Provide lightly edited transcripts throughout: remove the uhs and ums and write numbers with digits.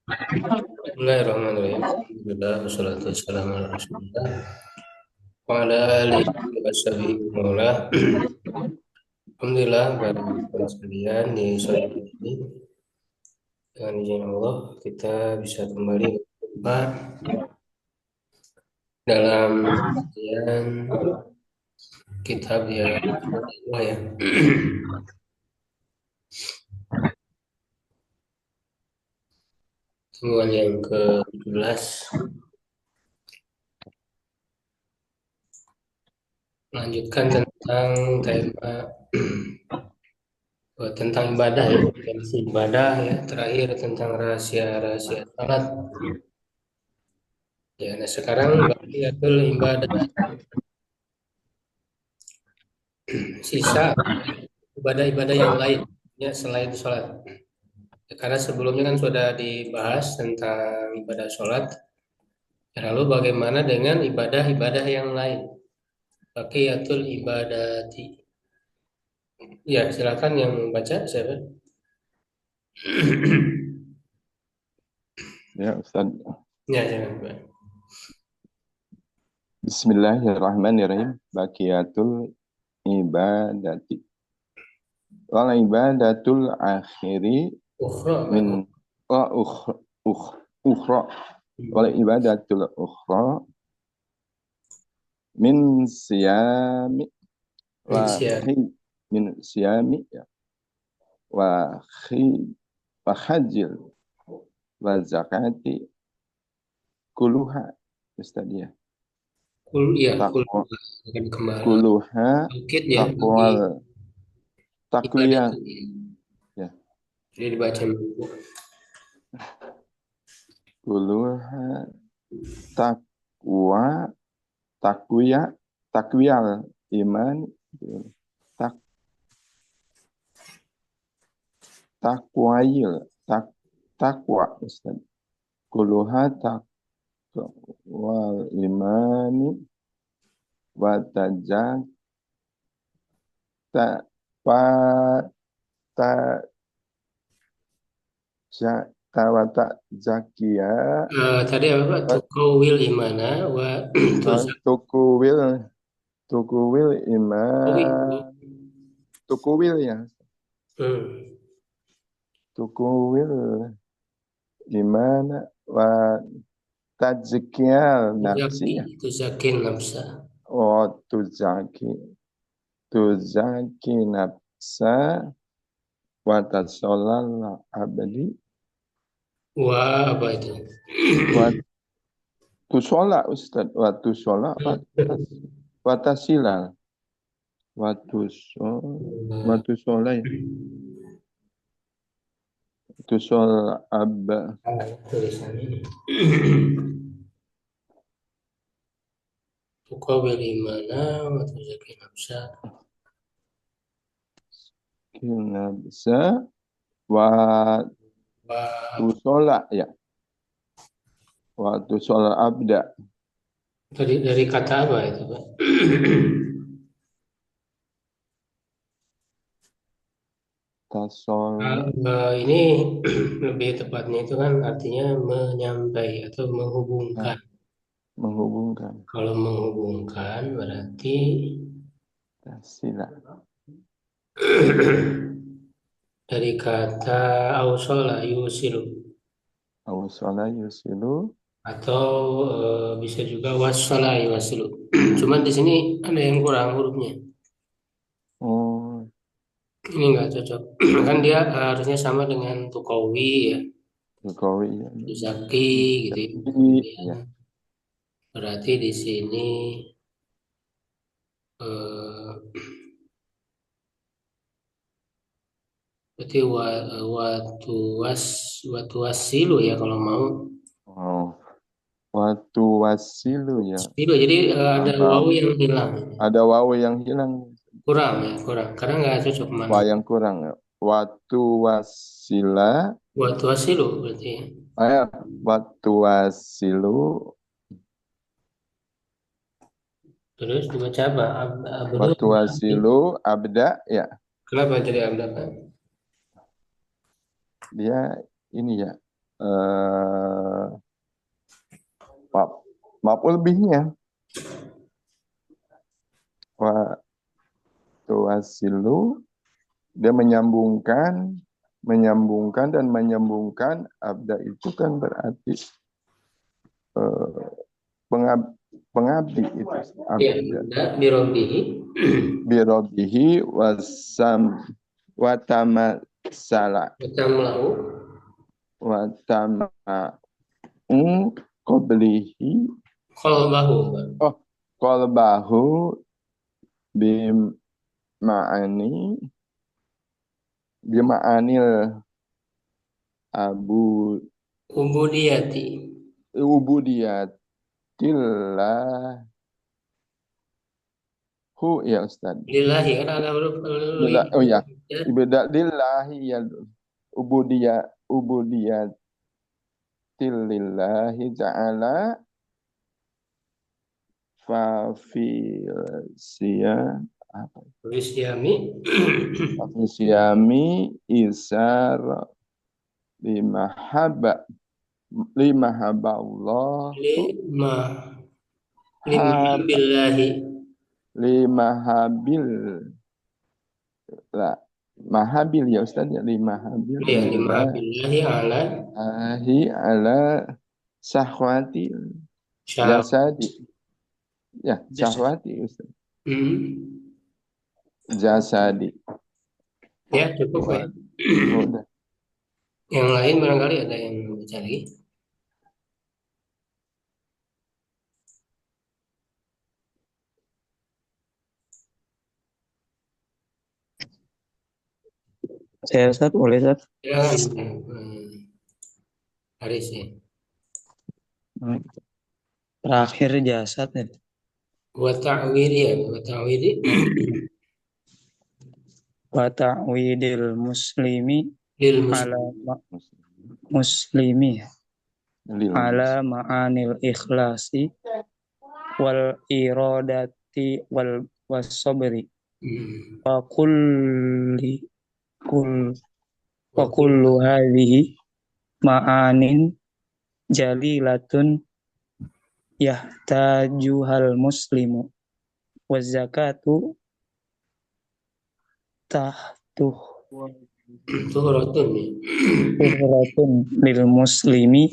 Bismillahirrahmanirrahim. Alhamdulillah wassalatu wassalamu ala Rasulillah wa ala alihi wa sahbihi wa mawala. Alhamdulillah para jemaah sekalian di sore hari ini dengan izin Allah kita bisa kembali berjumpa dalam kajian kitab ya Allah ya. Temuan yang ke-17 melanjutkan tentang tema tentang ibadah ya, definisi ibadah ya, terakhir tentang rahasia-rahasia salat. Ya, nah sekarang bagiatul ibadah sisa ibadah-ibadah yang lain ya selain sholat. Ya, karena sebelumnya kan sudah dibahas tentang ibadah sholat. Ya, lalu bagaimana dengan ibadah-ibadah yang lain? Baqiyatul ibadati. Ya, silakan yang baca siapa? Ya, Ustaz. Ya, silakan, Pak. Bismillahirrahmanirrahim. Baqiyatul ibadati. Wal ibadatul akhiri Ukhra, Pak. min ukhra. Wal ibadatul ukhra min siyami wa Insyaallah. khi min siyami ya. Wa khi wa hajil wa zakati kuluha Ustaz ya. Taqwa Akan kembali. kuluha Bangkit ya bagi taqwal ibadah. taqwiyah ya. Jadi dibaca dulu. Kuluha takwa takwiya takwiyal iman tak takwayil takwa Ustaz. Kuluha takwal imani wa tajak ta pa ta ja tawata zakia Tadi apa Pak? Tukawil imana wa tuzak. tukuwil tukuwil Oh, iman tukuwil ya hmm. tukuwil iman wa tajkiyal nafsi Tuzaki, ya. tuzakin nafsa. Oh tuzaki nafsa wa tasolal abadi Wah, apa itu? wa tusola Ustaz wa tusola wa tasilal wa tusola ya. Tusol Tulisan ini. Tukawil imana wa tuzakin nafsa. nafsa wa Wah, tusola ya wa tusola abda dari kata apa itu Pak? tasola Ini lebih tepatnya itu kan artinya menyampai atau menghubungkan. menghubungkan Kalau menghubungkan berarti tasila dari kata ausola yusilu awsala yusilu atau bisa juga wasola yusilu. Cuman di sini ada yang kurang hurufnya. oh Ini nggak cocok. Kan dia harusnya sama dengan tukawi ya, Jokowi ya tuzaki gitu ya. Kemudian ya berarti di sini eh, berarti watu wasilu ya kalau mau. oh waktu wasilu ya Silu jadi ada paham wawu yang hilang. ada wawu yang hilang Kurang ya, kurang. Karena nggak cocok mana. wa yang kurang ya waktu wasila Watu wasilu berarti ya. waktu wasilu Terus dibaca apa? Abdu. waktu wasilu abda ya Kenapa jadi abda Pak? dia ini ya eh, maf'ul bihnya wa tuwasilu, dia menyambungkan dan menyambungkan. Abda itu kan berarti eh, pengabdi itu Ya, abda. abda birobihi. Birobihi watamasala Utamlau. watama'u qablihi, Kolbahu, Mbak. oh, qalbahu bima'ani bima'anil abu Ubudiyati. ubudiyatillah ya Ustaz. Lillahi kan ada huruf Oh ya, ya. ibadatillahi ya, ubudiyatillahi ta'ala fa fil siyam apa? Wisyami. Fa fil siyami isar limahabba limahabba Allah Lima. Lima hab billahi. limahabil la mahabil ya Ustaz ya, limahabil Ya, lima billahi ala lillahi ala sahwati syab. jasadi, ya Jasad. sahwati Ustaz, Hmm. jasadi. Ya, cukup ya. Wa- udah. Yang lain barangkali ada yang baca lagi. Saya Ustaz, boleh Ustaz? Silakan. Haris ya. Terakhir jasad ya. Wa ta'wili ya, wa ta'wili. Wa ta'widil muslimi Lil ala muslim. muslimi Lil ala ma'anil ikhlasi wal iradati wal wasabri Hmm. wa kulli kul wa Wa kullu hadhihi ma'anin jalilatun yahtajuhal muslimu wa zakatu tahtuh Tuhratun ya. tuhratun lil muslimi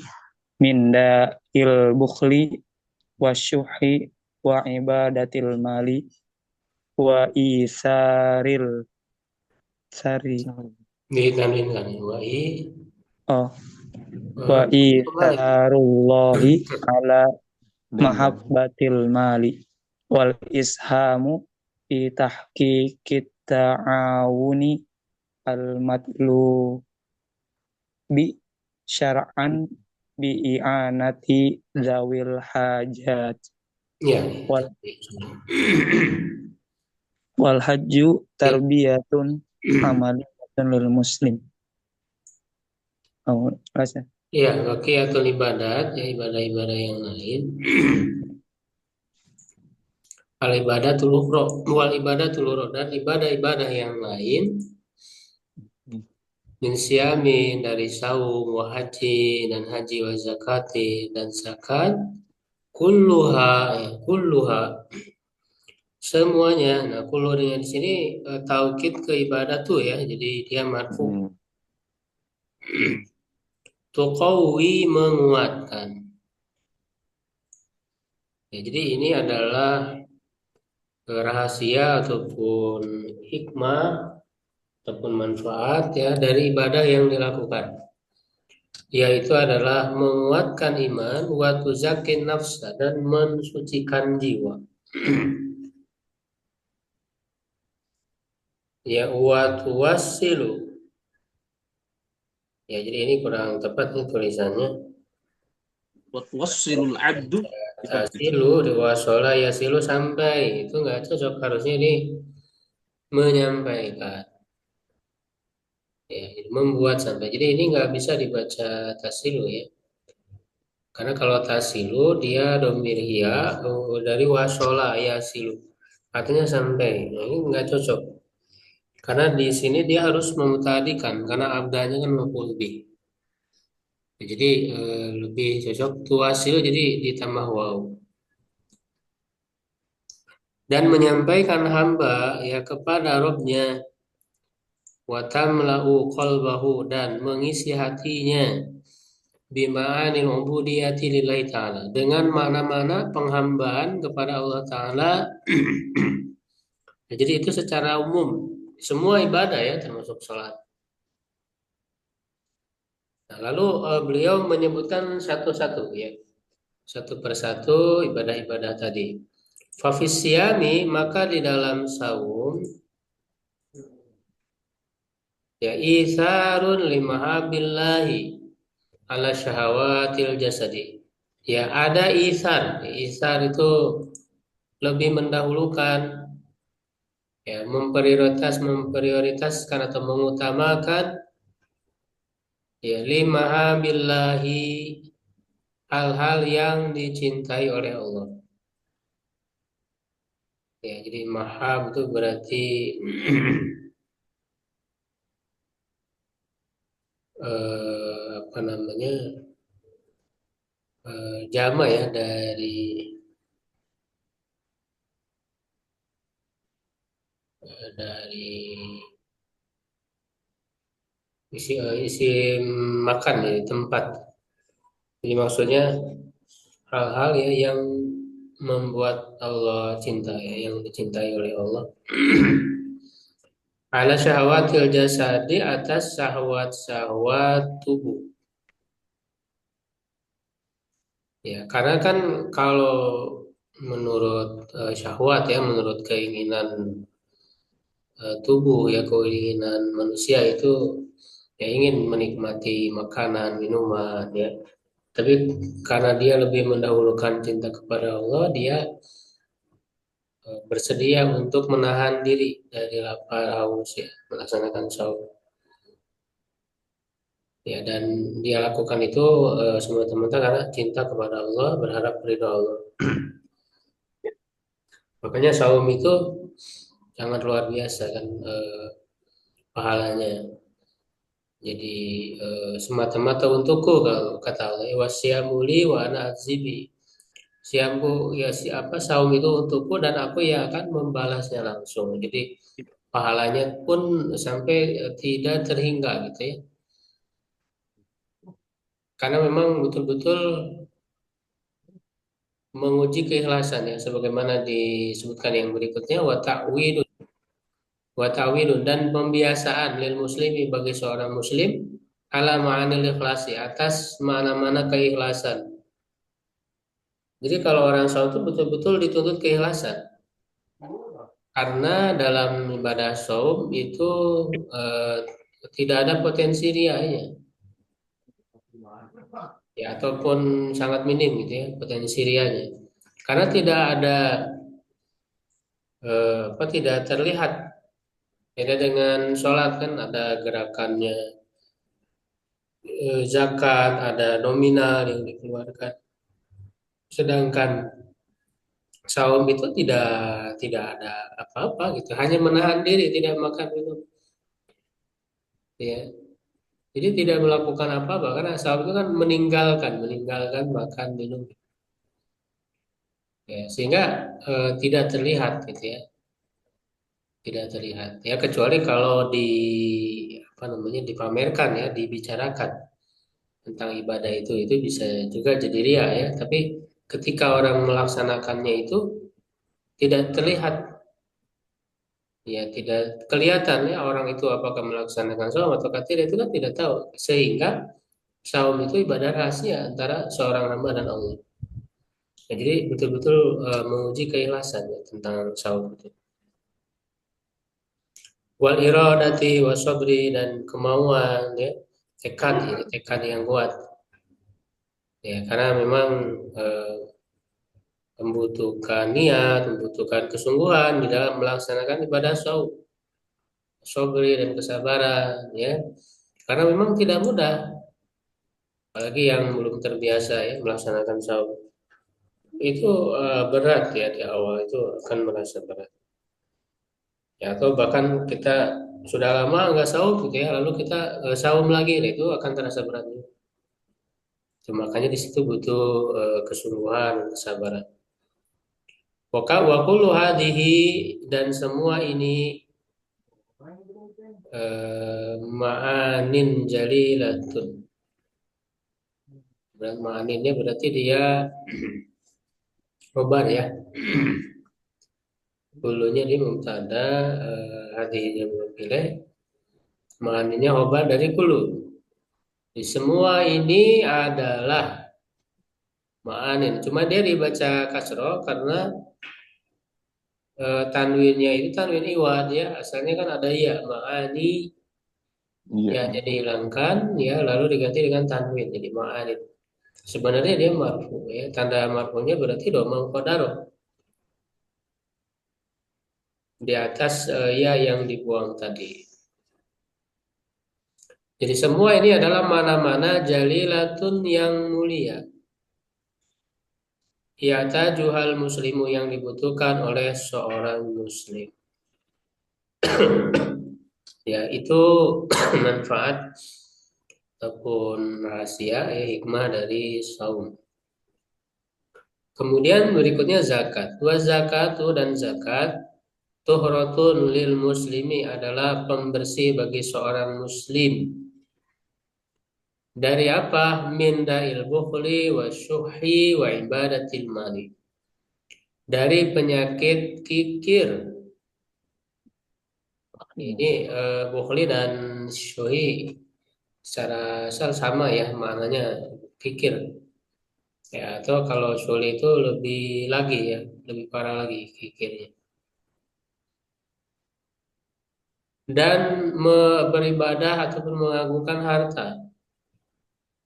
min da'il bukhli wa syuhi wa ibadatil mali wa isaril sari Ditanwinkan ya. oh wa Kembali. isarullahi ala lillah. mahabbatil mali wal ishamu fi tahqiqit ta'awuni al matlubi syar'an bi i'anati zawil hajat Ya. wal wal hajju tarbiyatun amaliyatun lil muslim. Oh, rasa. Ya, baqiyatul ibadat ya, ibadah-ibadah yang lain. Al ibadatul ukhra wal ibadatul ukhra, dan ibadah-ibadah yang lain min siyamin, dari saum wa haji, dan haji wa zakati, dan zakat, kulluha ya, kulluha semuanya. Nah, kullu dengan di sini taukid ke ibadah tuh ya, jadi dia marfu. Tuqawi, menguatkan. Ya, jadi ini adalah rahasia ataupun hikmah ataupun manfaat ya dari ibadah yang dilakukan, yaitu adalah menguatkan iman, wa tuzakin nafsa, dan mensucikan jiwa. Ya, wa tuwassilu. Ya, jadi ini kurang tepat nih tulisannya. Wassilul abdu Tasilu, diwasola yasilu, sampai. Itu nggak cocok, harusnya ini menyampaikan. Ya, jadi membuat sampai. Jadi ini nggak bisa dibaca tasilu ya. Karena kalau tasilu dia domir ya dari wasola yasilu. Artinya sampai. Nah, ini nggak cocok. Karena di sini dia harus memutadikan karena abdanya kan maf'ul bih. Jadi lebih cocok tuwasil jadi ditambah waw. Dan menyampaikan hamba ya kepada Robnya wa tamla'u qalbahu dan mengisi hatinya bima'anil ubudiyati lillahi ta'ala dengan makna-makna penghambaan kepada Allah Ta'ala. Jadi itu secara umum semua ibadah ya termasuk sholat. Nah, lalu beliau menyebutkan satu-satu ya, satu persatu ibadah-ibadah tadi. Fafisyami maka di dalam saum ya isarun limahabillahi ala syahawatil jasadi. Ya ada isar. Isar itu lebih mendahulukan ya memprioritaskan atau mengutamakan ya limahabillahi hal-hal yang dicintai oleh Allah. Ya, jadi mahab itu berarti apa namanya jama ya dari isi makan ya tempat. Jadi maksudnya hal-hal ya yang membuat Allah cinta ya yang dicintai oleh Allah. Ala syahwatil jasadi atas syahwat-syahwat tubuh. Ya, karena kan kalau menurut syahwat ya, menurut keinginan tubuh ya, keinginan manusia itu ya ingin menikmati makanan, minuman ya. Tapi karena dia lebih mendahulukan cinta kepada Allah, dia bersedia untuk menahan diri dari lapar haus ya, melaksanakan saum. Ya, dan dia lakukan itu semata-mata karena cinta kepada Allah, berharap ridho Allah. Makanya saum itu sangat luar biasa kan pahalanya. Jadi semata-mata untukku kalau kata Allah, wasyamuli wa ana azibi. Siamku ya siapa saum itu untukku dan aku yang akan membalasnya langsung. Jadi pahalanya pun sampai tidak terhingga gitu ya. Karena memang betul-betul menguji keikhlasan ya sebagaimana disebutkan yang berikutnya wa ta'widun dan pembiasaan lil muslimi bagi seorang muslim ala ma'anil ikhlasi atas mana-mana keikhlasan. Jadi kalau orang saum itu betul-betul dituntut keikhlasan. Karena dalam ibadah saum itu eh, tidak ada potensi rianya ya ataupun sangat minim gitu ya potensi rianya. Karena tidak ada apa tidak terlihat. Beda dengan sholat kan ada gerakannya, zakat, ada nominal yang dikeluarkan. Sedangkan saum itu tidak ada apa-apa gitu, hanya menahan diri, tidak makan minum. Ya, jadi tidak melakukan apa-apa karena saum itu kan meninggalkan makan minum. Ya, sehingga tidak terlihat gitu ya, tidak terlihat. Ya kecuali kalau apa namanya dipamerkan ya, dibicarakan tentang ibadah itu bisa juga jadi ria ya tapi ketika orang melaksanakannya itu tidak terlihat ya tidak kelihatan ya orang itu apakah melaksanakan saum atau tidak itu kan tidak tahu sehingga saum itu ibadah rahasia antara seorang hamba dan Allah. Nah, jadi betul-betul menguji keikhlasan ya, tentang saum itu wal iradati wasabri dan kemauan ya tekad yang kuat ya karena memang eh, membutuhkan niat, membutuhkan kesungguhan di dalam melaksanakan ibadah saum, sabri dan kesabaran, ya. Karena memang tidak mudah, apalagi yang belum terbiasa ya melaksanakan saum. Itu berat ya di awal itu akan merasa berat. Ya, atau bahkan kita sudah lama nggak saum gitu ya, lalu kita saum lagi, nah, itu akan terasa berat. Makanya di situ butuh kesungguhan, kesabaran. Wa kullu hadhihi, dan semua ini ma'anin jalilatun. Ma'aninnya berarti dia khobar ya. Dulunya di mubtada, hadhihi yang pilih. Ma'aninnya khobar dari kulu. Di semua ini adalah ma'anin. Cuma dia dibaca kasroh karena tanwinnya itu tanwin iwad ya. Asalnya kan ada ya ma'ani, Iya. ya jadi hilangkan ya lalu diganti dengan tanwin jadi ma'anin. Sebenarnya dia marfu ya. Tanda marfunya berarti dhamma muqaddarah di atas ya yang dibuang tadi. Jadi semua ini adalah mana-mana jalilatun yang mulia. Juhal muslimu yang dibutuhkan oleh seorang muslim. Ya, itu manfaat ataupun rahasia ya hikmah dari saum. Kemudian berikutnya zakat. Wa zakatu, dan zakat tuhratun lil muslimi adalah pembersih bagi seorang muslim. Dari apa? Min da'il bukhli wa syuhi wa ibadatil mali. Dari penyakit kikir. Ini bukhli dan syuhi secara asal sama ya maknanya kikir. Ya, atau kalau syuhi itu lebih lagi ya, lebih parah lagi kikirnya. Dan beribadah ataupun mengagungkan harta.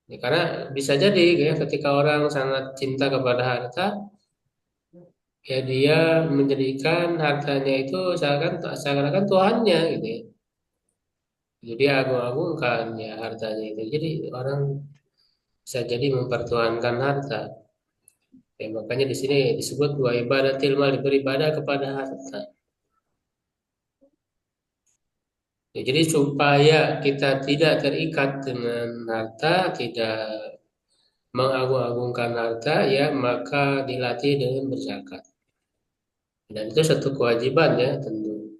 Ya, karena bisa jadi ya ketika orang sangat cinta kepada harta, ya dia menjadikan hartanya itu seakan-akan Tuhannya gitu ya. Jadi agung-agungkan ya hartanya itu. Jadi orang bisa jadi mempertuhankan harta. Ya, makanya di sini disebut wa ibadatil mal, beribadah kepada harta. Ya, jadi supaya kita tidak terikat dengan harta, tidak mengagung-agungkan harta, ya maka dilatih dengan berzakat. Dan itu satu kewajiban ya tentu.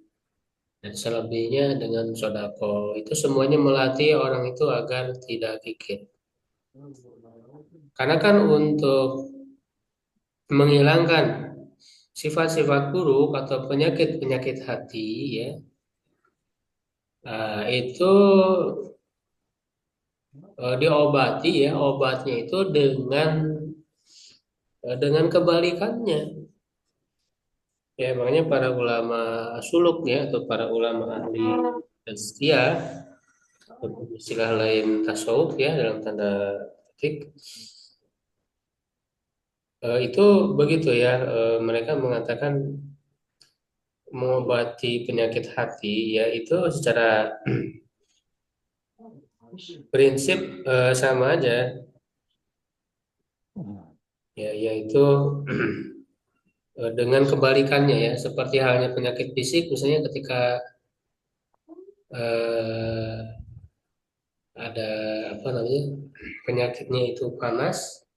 Dan selebihnya dengan sodako. Itu semuanya melatih orang itu agar tidak kikir. Karena kan untuk menghilangkan sifat-sifat buruk atau penyakit-penyakit hati ya, itu diobati ya, obatnya itu dengan kebalikannya. Ya, makanya para ulama suluk ya atau para ulama ahli tazkiyah atau istilah lain tasawuf ya dalam tanda petik itu begitu ya, mereka mengatakan mengobati penyakit hati yaitu secara prinsip sama aja ya, yaitu dengan kebalikannya ya, seperti halnya penyakit fisik misalnya ketika eh, ada apa namanya penyakitnya itu panas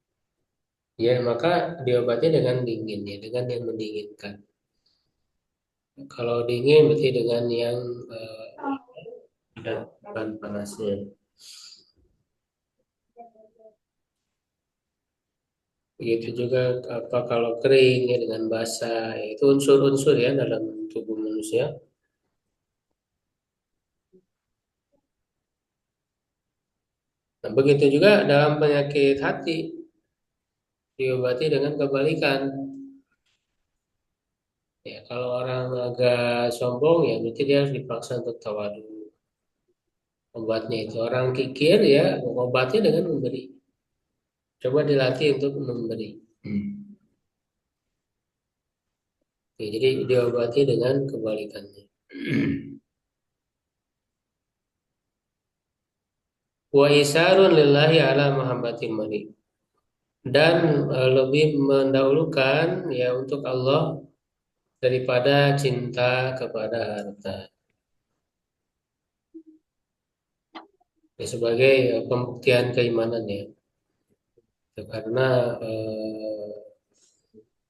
ya maka diobati dengan dingin ya, dengan yang mendinginkan. Kalau dingin berarti dengan yang ada bahan panasnya. Begitu juga apa kalau kering ya dengan basah ya, itu unsur-unsur ya dalam tubuh manusia. Nah, begitu juga dalam penyakit hati diobati dengan kebalikan. Ya, kalau orang agak sombong ya berarti dia harus dipaksa untuk tawadu. Obatnya itu orang kikir ya obatnya dengan memberi. Coba dilatih untuk memberi. Oke, jadi diobati dengan kebalikannya. Wa isarun lillahi ala mahabbatil mali. Dan lebih mendahulukan ya untuk Allah daripada cinta kepada harta. Ya, sebagai pembuktian keimanan ya. Itu karena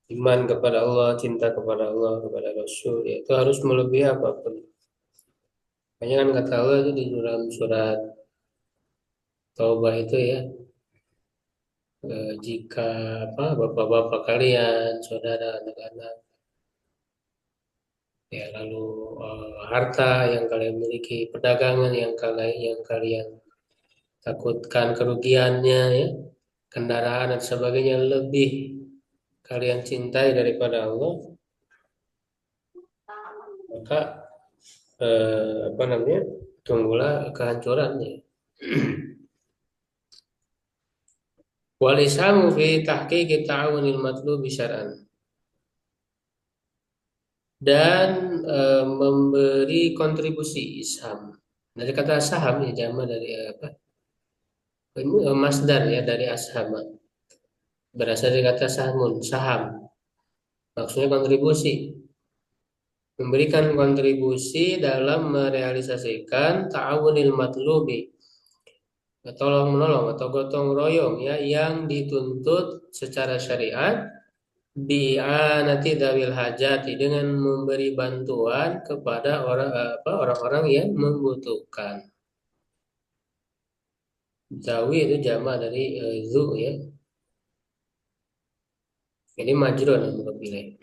iman kepada Allah, cinta kepada Allah, kepada Rasul, ya, itu harus melebihi apapun. Makanya kan kata Allah itu di dalam surat Taubah itu ya, jika apa bapak-bapak kalian, saudara, anak-anak, ya lalu harta yang kalian miliki, perdagangan yang kalian takutkan kerugiannya, ya, kendaraan dan sebagainya lebih kalian cintai daripada Allah, maka apa namanya, tunggulah kehancurannya. Wal ishamu fi tahqiqi ta'awunil matlubi syar'an, dan memberi kontribusi isham. Dari kata saham ya, jama dari apa? Ini masdar ya, dari ashama. Berasal dari kata sahmun, saham. Maksudnya kontribusi. Memberikan kontribusi dalam merealisasikan ta'awunil matlubi, tolong menolong atau gotong royong ya, yang dituntut secara syariat, bi'anati dawil hajati, dengan memberi bantuan kepada orang-orang yang membutuhkan. Zawi itu jama dari zu ya. Ini majrur yang pilih.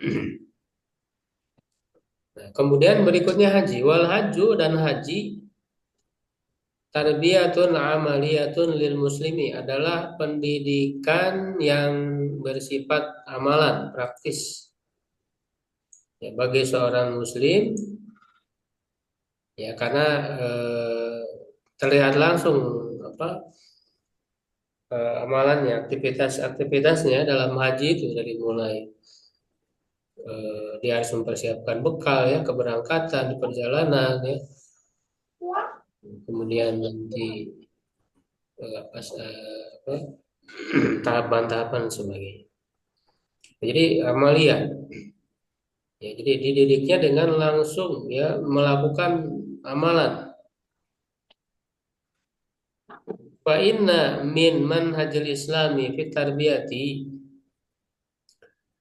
Nah, kemudian berikutnya haji. Wal haju, dan haji tarbiyatun amaliyatun lil muslimi, adalah pendidikan yang bersifat amalan, praktis. Ya, bagi seorang muslim, ya karena terlihat langsung apa amalannya, aktivitasnya dalam haji itu, dari mulai dia harus mempersiapkan bekal ya, keberangkatan di perjalanan ya, kemudian nanti apa, tahapan-tahapan dan sebagainya. Jadi amalia, ya, jadi dididiknya dengan langsung ya melakukan amalan. Fa inna min manhajil islami fit tarbiyati,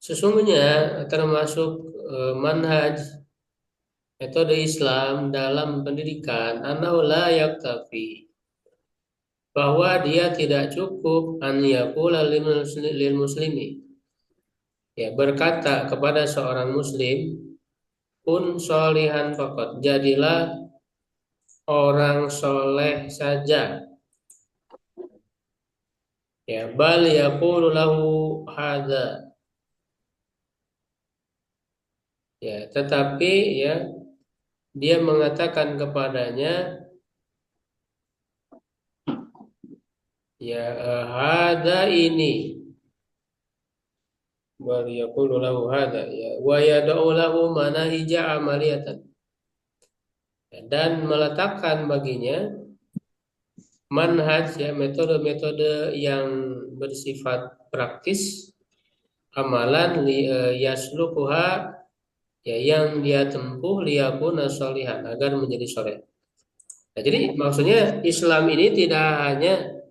sesungguhnya termasuk manhaj, metode Islam dalam pendidikan, annahu la yaktafi, bahwa dia tidak cukup an yaqula lil muslimi, ya, berkata kepada seorang muslim, kun solihan faqat, jadilah orang soleh saja, ya, bal yaqulu lahu hadza, ya, tetapi ya dia mengatakan kepadanya, ya, hadza ini, bal yaqulu lahu hadza, ya, wa yad'u lahu manahija amaliyatan, dan meletakkan baginya manhaj ya, metode-metode yang bersifat praktis, amalan yaslukuha, ya, yang dia tempuh, liyakuna sholihan, agar menjadi soleh. Nah, jadi maksudnya Islam ini tidak hanya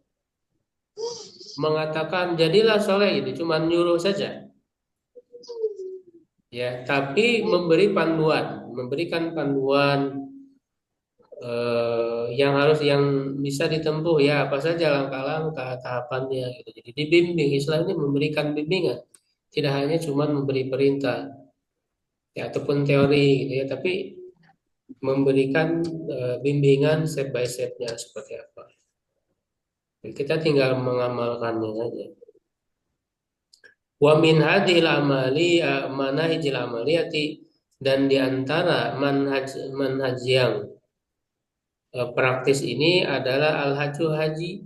mengatakan jadilah soleh, itu cuma nyuruh saja, ya, tapi memberikan panduan yang bisa ditempuh, ya, apa saja langkah-langkah tahapannya gitu. Jadi dibimbing, Islam ini memberikan bimbingan, tidak hanya cuma memberi perintah ya ataupun teori gitu ya, tapi memberikan bimbingan step by step-nya seperti apa. Jadi kita tinggal mengamalkannya saja. Wa min hadhil amali manahijil amaliyati, dan diantara manhaj yang praktis ini adalah al-haju, haji.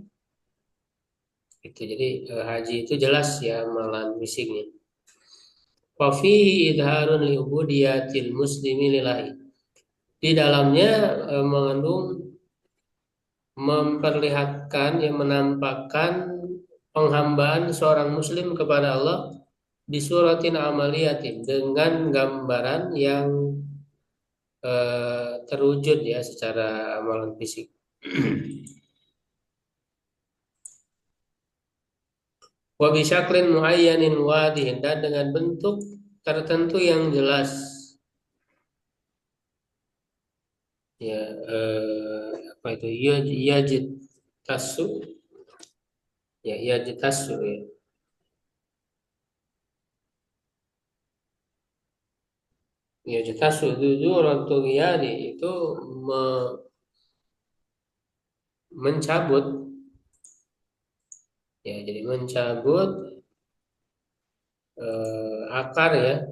Itu jadi haji itu jelas ya amalan fisiknya. Wa fihi idharun li ubudiyatil muslimi lillahi. Di dalamnya mengandung memperlihatkan yang menampakkan penghambaan seorang muslim kepada Allah di suratin amaliyatin, dengan gambaran yang terwujud ya secara amalan fisik. Wa bisyaklin muayyanin wadihin, dan dengan bentuk tertentu yang jelas. Ya, apa itu? Yajid tasu. Ya, yajid tasu ya. Yajid tasu itu orang Tughyani itu mencabut, ya, jadi mencabut akar ya,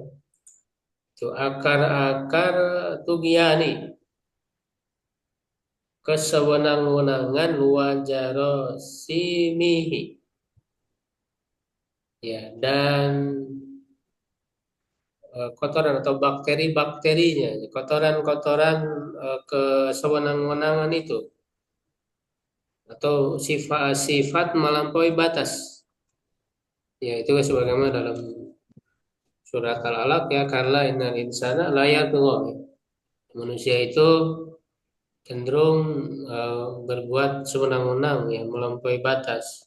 itu akar-akar Tughyani, kesewenang-wenangan wajarosimihi, ya, dan kotoran atau bakteri-bakterinya, kotoran-kotoran kesewenang-wenangan itu, atau sifat-sifat melampaui batas. Ya, itu sebagaimana dalam surat Al-Alaq ya, karena innal insana la yatgha. Manusia itu cenderung berbuat sewenang-wenang ya, melampaui batas.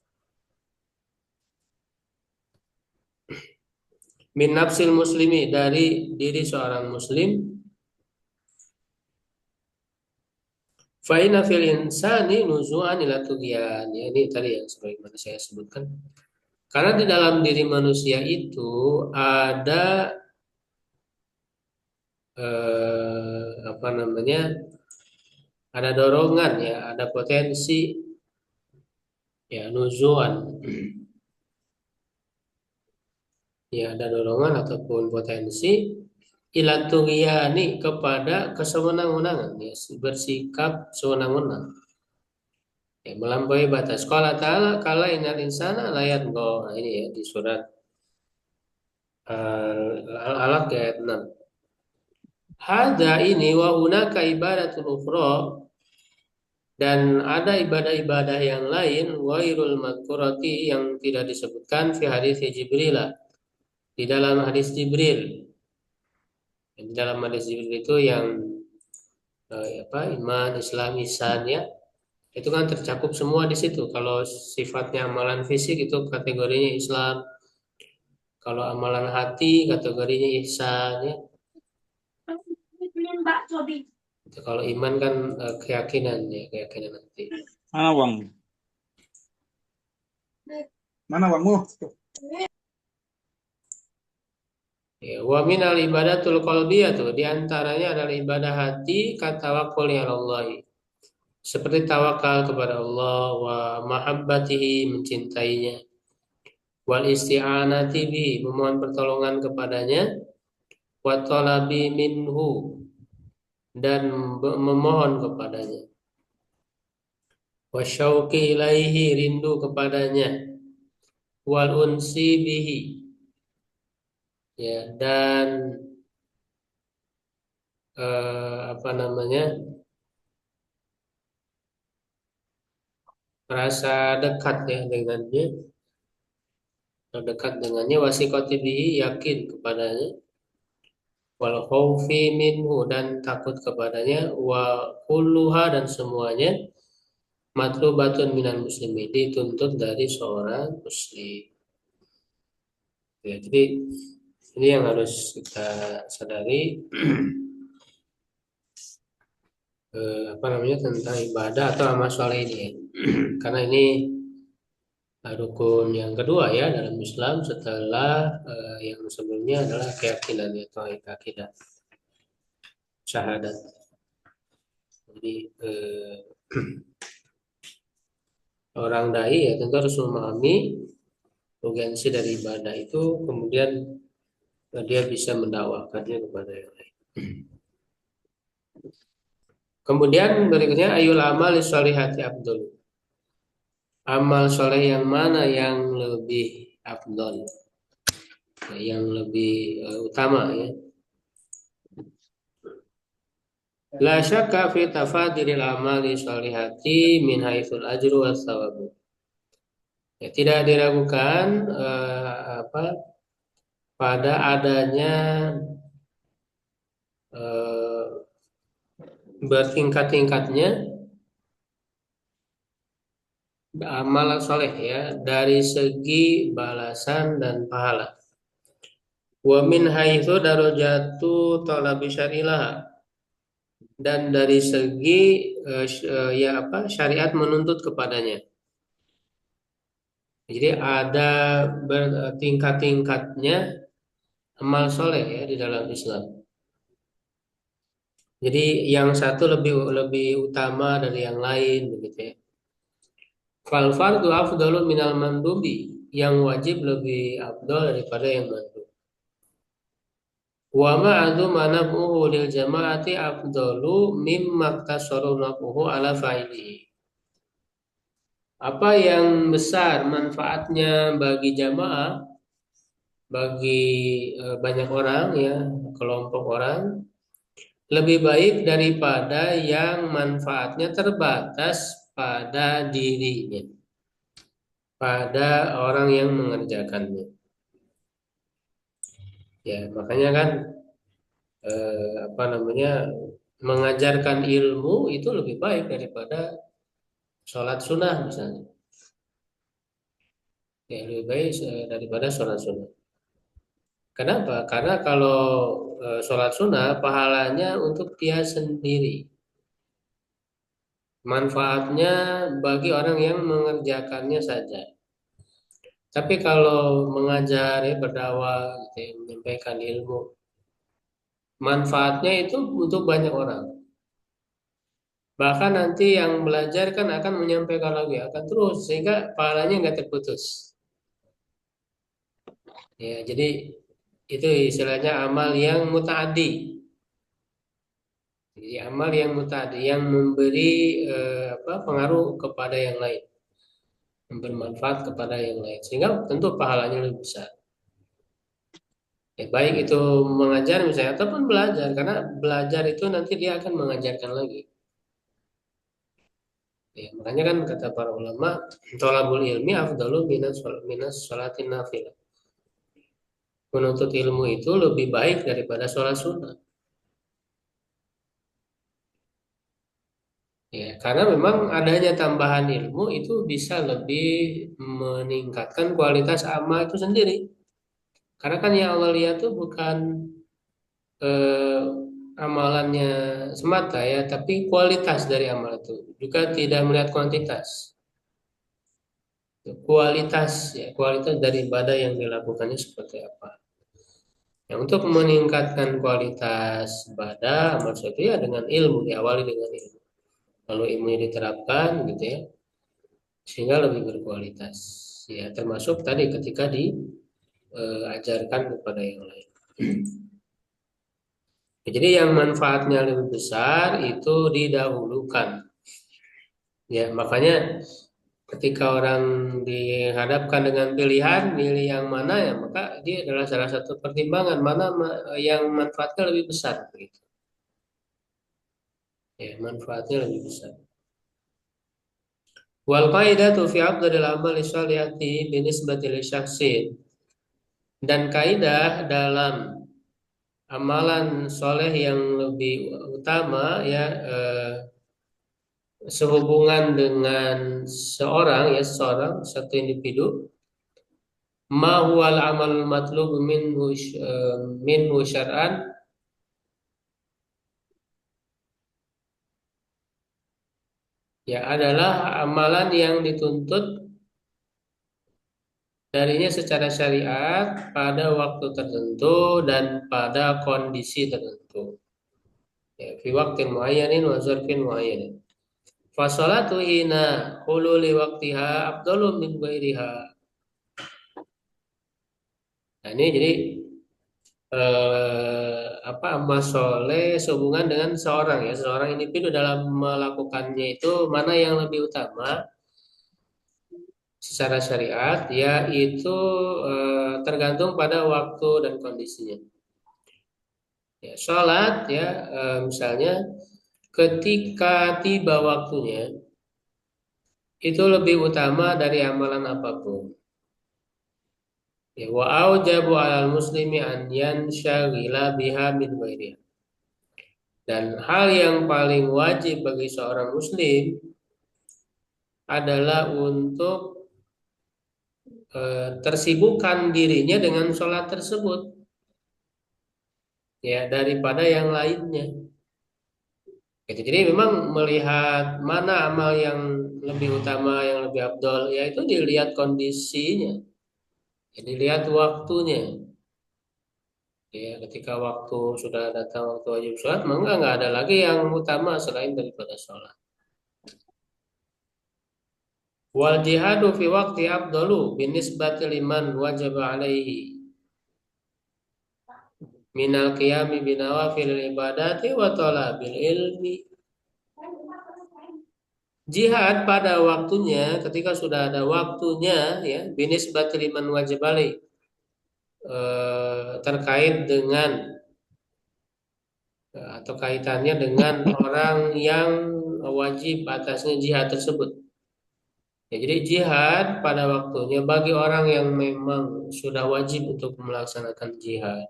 Min nafsil muslimi, dari diri seorang muslim. Fa inna fil insani nuzu'an ila tughyan. Ya, ini tadi yang sebagaimana saya sebutkan. Karena di dalam diri manusia itu ada apa namanya? Ada dorongan ya, ada potensi ya, nuzuan. Ya, ada dorongan ataupun potensi ila tughyani, kepada kesewenang-wenangan ya, bersikap sewenang-wenang. Ya, melampaui batas. Qala ta'ala kala innal insana la yatgha. Nah, ini ya di surat Al-Alaq ayat 6. Hada ini wa hunaka ibadatul ukhra, dan ada ibadah-ibadah yang lain wairul madkurati, yang tidak disebutkan fi hadis Jibril, di dalam hadis Jibril. Di dalam hadis Jibril itu yang iman, Islam, ihsan ya. Itu kan tercakup semua di situ. Kalau sifatnya amalan fisik itu kategorinya Islam. Kalau amalan hati kategorinya ihsan ya. Itu kalau iman kan keyakinan ya, keyakinan hati. Mana uang? Mana uangmu? Ya, wa minal ibadatul qalbiyah tuh, di antaranya adalah ibadah hati, katawakkul ya Allah. Seperti tawakal kepada Allah, wa mahabbatihi, mencintainya, wal isti'anati bi, memohon pertolongan kepadanya, wa talabi minhu, dan memohon kepadanya, wa syauqi ilaihi, rindu kepadanya, wal unsi bihi, ya, dan apa namanya, merasa dekat ya dengannya, dekat dengannya, wasiqati bihi, yakin kepadanya, wal khaufi minhu, dan takut kepadanya, wa kulluha, dan semuanya, matlubatun minal muslimin, dituntut dari seorang muslim. Ya, jadi ini yang harus kita sadari apa namanya, tentang ibadah atau amal soleh ini ya. Karena ini rukun yang kedua ya dalam Islam setelah yang sebelumnya adalah keyakinan atau akidah syahadat. Jadi orang dai ya tentu harus memahami urgensi dari ibadah itu, kemudian dia bisa mendakwakannya kepada yang lain. Kemudian berikutnya ayul amal sholihati abdul. Amal soleh yang mana yang lebih afdol, yang lebih utama ya. La syakka fi tafadilil amali sholihati min haitsul ajru was thawabu. Ya, tidak diragukan pada adanya bertingkat-tingkatnya amal soleh ya dari segi balasan dan pahala. Wa min haitsu darajatu talabi syarilah, dan dari segi ya apa syariat menuntut kepadanya. Jadi ada bertingkat-tingkatnya amal soleh ya di dalam Islam. Jadi yang satu lebih lebih utama dari yang lain begitu ya. Fal fardu afdalu minal mandubi, yang wajib lebih afdal daripada yang mandub. Wa ma'adu manabuhu lil jama'ati afdalu mimma iktasaru nabuhu ala fa'ilihi. Apa yang besar manfaatnya bagi jamaah, bagi banyak orang ya, kelompok orang, lebih baik daripada yang manfaatnya terbatas pada dirinya, pada orang yang mengerjakannya. Ya, makanya kan apa namanya mengajarkan ilmu itu lebih baik daripada sholat sunnah misalnya. Ya, lebih baik daripada sholat sunnah. Kenapa? Karena kalau sholat sunnah pahalanya untuk dia sendiri. Manfaatnya bagi orang yang mengerjakannya saja. Tapi kalau mengajar ya berdakwah gitu ya, menyampaikan ilmu, manfaatnya itu untuk banyak orang. Bahkan nanti yang belajar kan akan menyampaikan lagi, akan terus sehingga pahalanya nggak terputus. Ya, jadi itu istilahnya amal yang mutaaddi. Jadi amal yang mutaaddi yang memberi pengaruh kepada yang lain, bermanfaat kepada yang lain, sehingga tentu pahalanya lebih besar. Ya, baik itu mengajar misalnya ataupun belajar, karena belajar itu nanti dia akan mengajarkan lagi. Ya, makanya kan kata para ulama, thalabul ilmi afdalu minas sholatin nafilah. Menuntut ilmu itu lebih baik daripada sholat sunnah. Ya, karena memang adanya tambahan ilmu itu bisa lebih meningkatkan kualitas amal itu sendiri. Karena kan yang Allah lihat itu bukan eh, amalannya semata ya, tapi kualitas dari amal itu. Juga tidak melihat kuantitas. Kualitas ya, kualitas dari ibadah yang dilakukannya seperti apa. Ya, untuk meningkatkan kualitas ibadah, maksudnya ya dengan ilmu, diawali dengan ilmu. Lalu ilmunya diterapkan gitu ya, sehingga lebih berkualitas. Ya, termasuk tadi ketika diajarkan kepada yang lain. Jadi yang manfaatnya lebih besar itu didahulukan. Ya, makanya ketika orang dihadapkan dengan pilihan, milih yang mana ya, maka dia adalah salah satu pertimbangan mana yang manfaatnya lebih besar. Gitu. Ya, manfaatnya lebih besar. Wal qaidatu fi afdhalil amali sholihati binisbati li syakhsin. Dan kaidah dalam amalan soleh yang lebih utama ya sehubungan dengan seorang ya seseorang satu individu ma huwal amal matlub minhu syar'an, ya adalah amalan yang dituntut darinya secara syariat pada waktu tertentu dan pada kondisi tertentu. Ya, fi waqtin muayyanin wa zarfin muayyanin. Fa sholatu hina hululi waqtiha afdalu min ghairiha. Nah, ini jadi amal soleh sehubungan dengan seorang ya, seorang individu dalam melakukannya itu mana yang lebih utama secara syariat, yaitu tergantung pada waktu dan kondisinya. Ya, sholat ya misalnya ketika tiba waktunya itu lebih utama dari amalan apapun. Ya, wa aujabu 'alal muslimi an yanshagila biha min ghairiha. Dan hal yang paling wajib bagi seorang muslim adalah untuk tersibukkan dirinya dengan sholat tersebut, ya, daripada yang lainnya. Gitu. Jadi memang melihat mana amal yang lebih utama, yang lebih afdol, ya itu dilihat kondisinya, ya, dilihat waktunya. Ya, ketika waktu sudah datang waktu wajib sholat, maka nggak ada lagi yang utama selain daripada sholat. Wal jihadu fi waqti afdalu binisbati liman wajib alaihi minal qiyami binawafil ibadati wa talabil ilmi. Jihad pada waktunya, ketika sudah ada waktunya, ya, binisbati liman wajib alaihi, terkait dengan atau kaitannya dengan orang yang wajib atasnya jihad tersebut. Ya, jadi jihad pada waktunya bagi orang yang memang sudah wajib untuk melaksanakan jihad.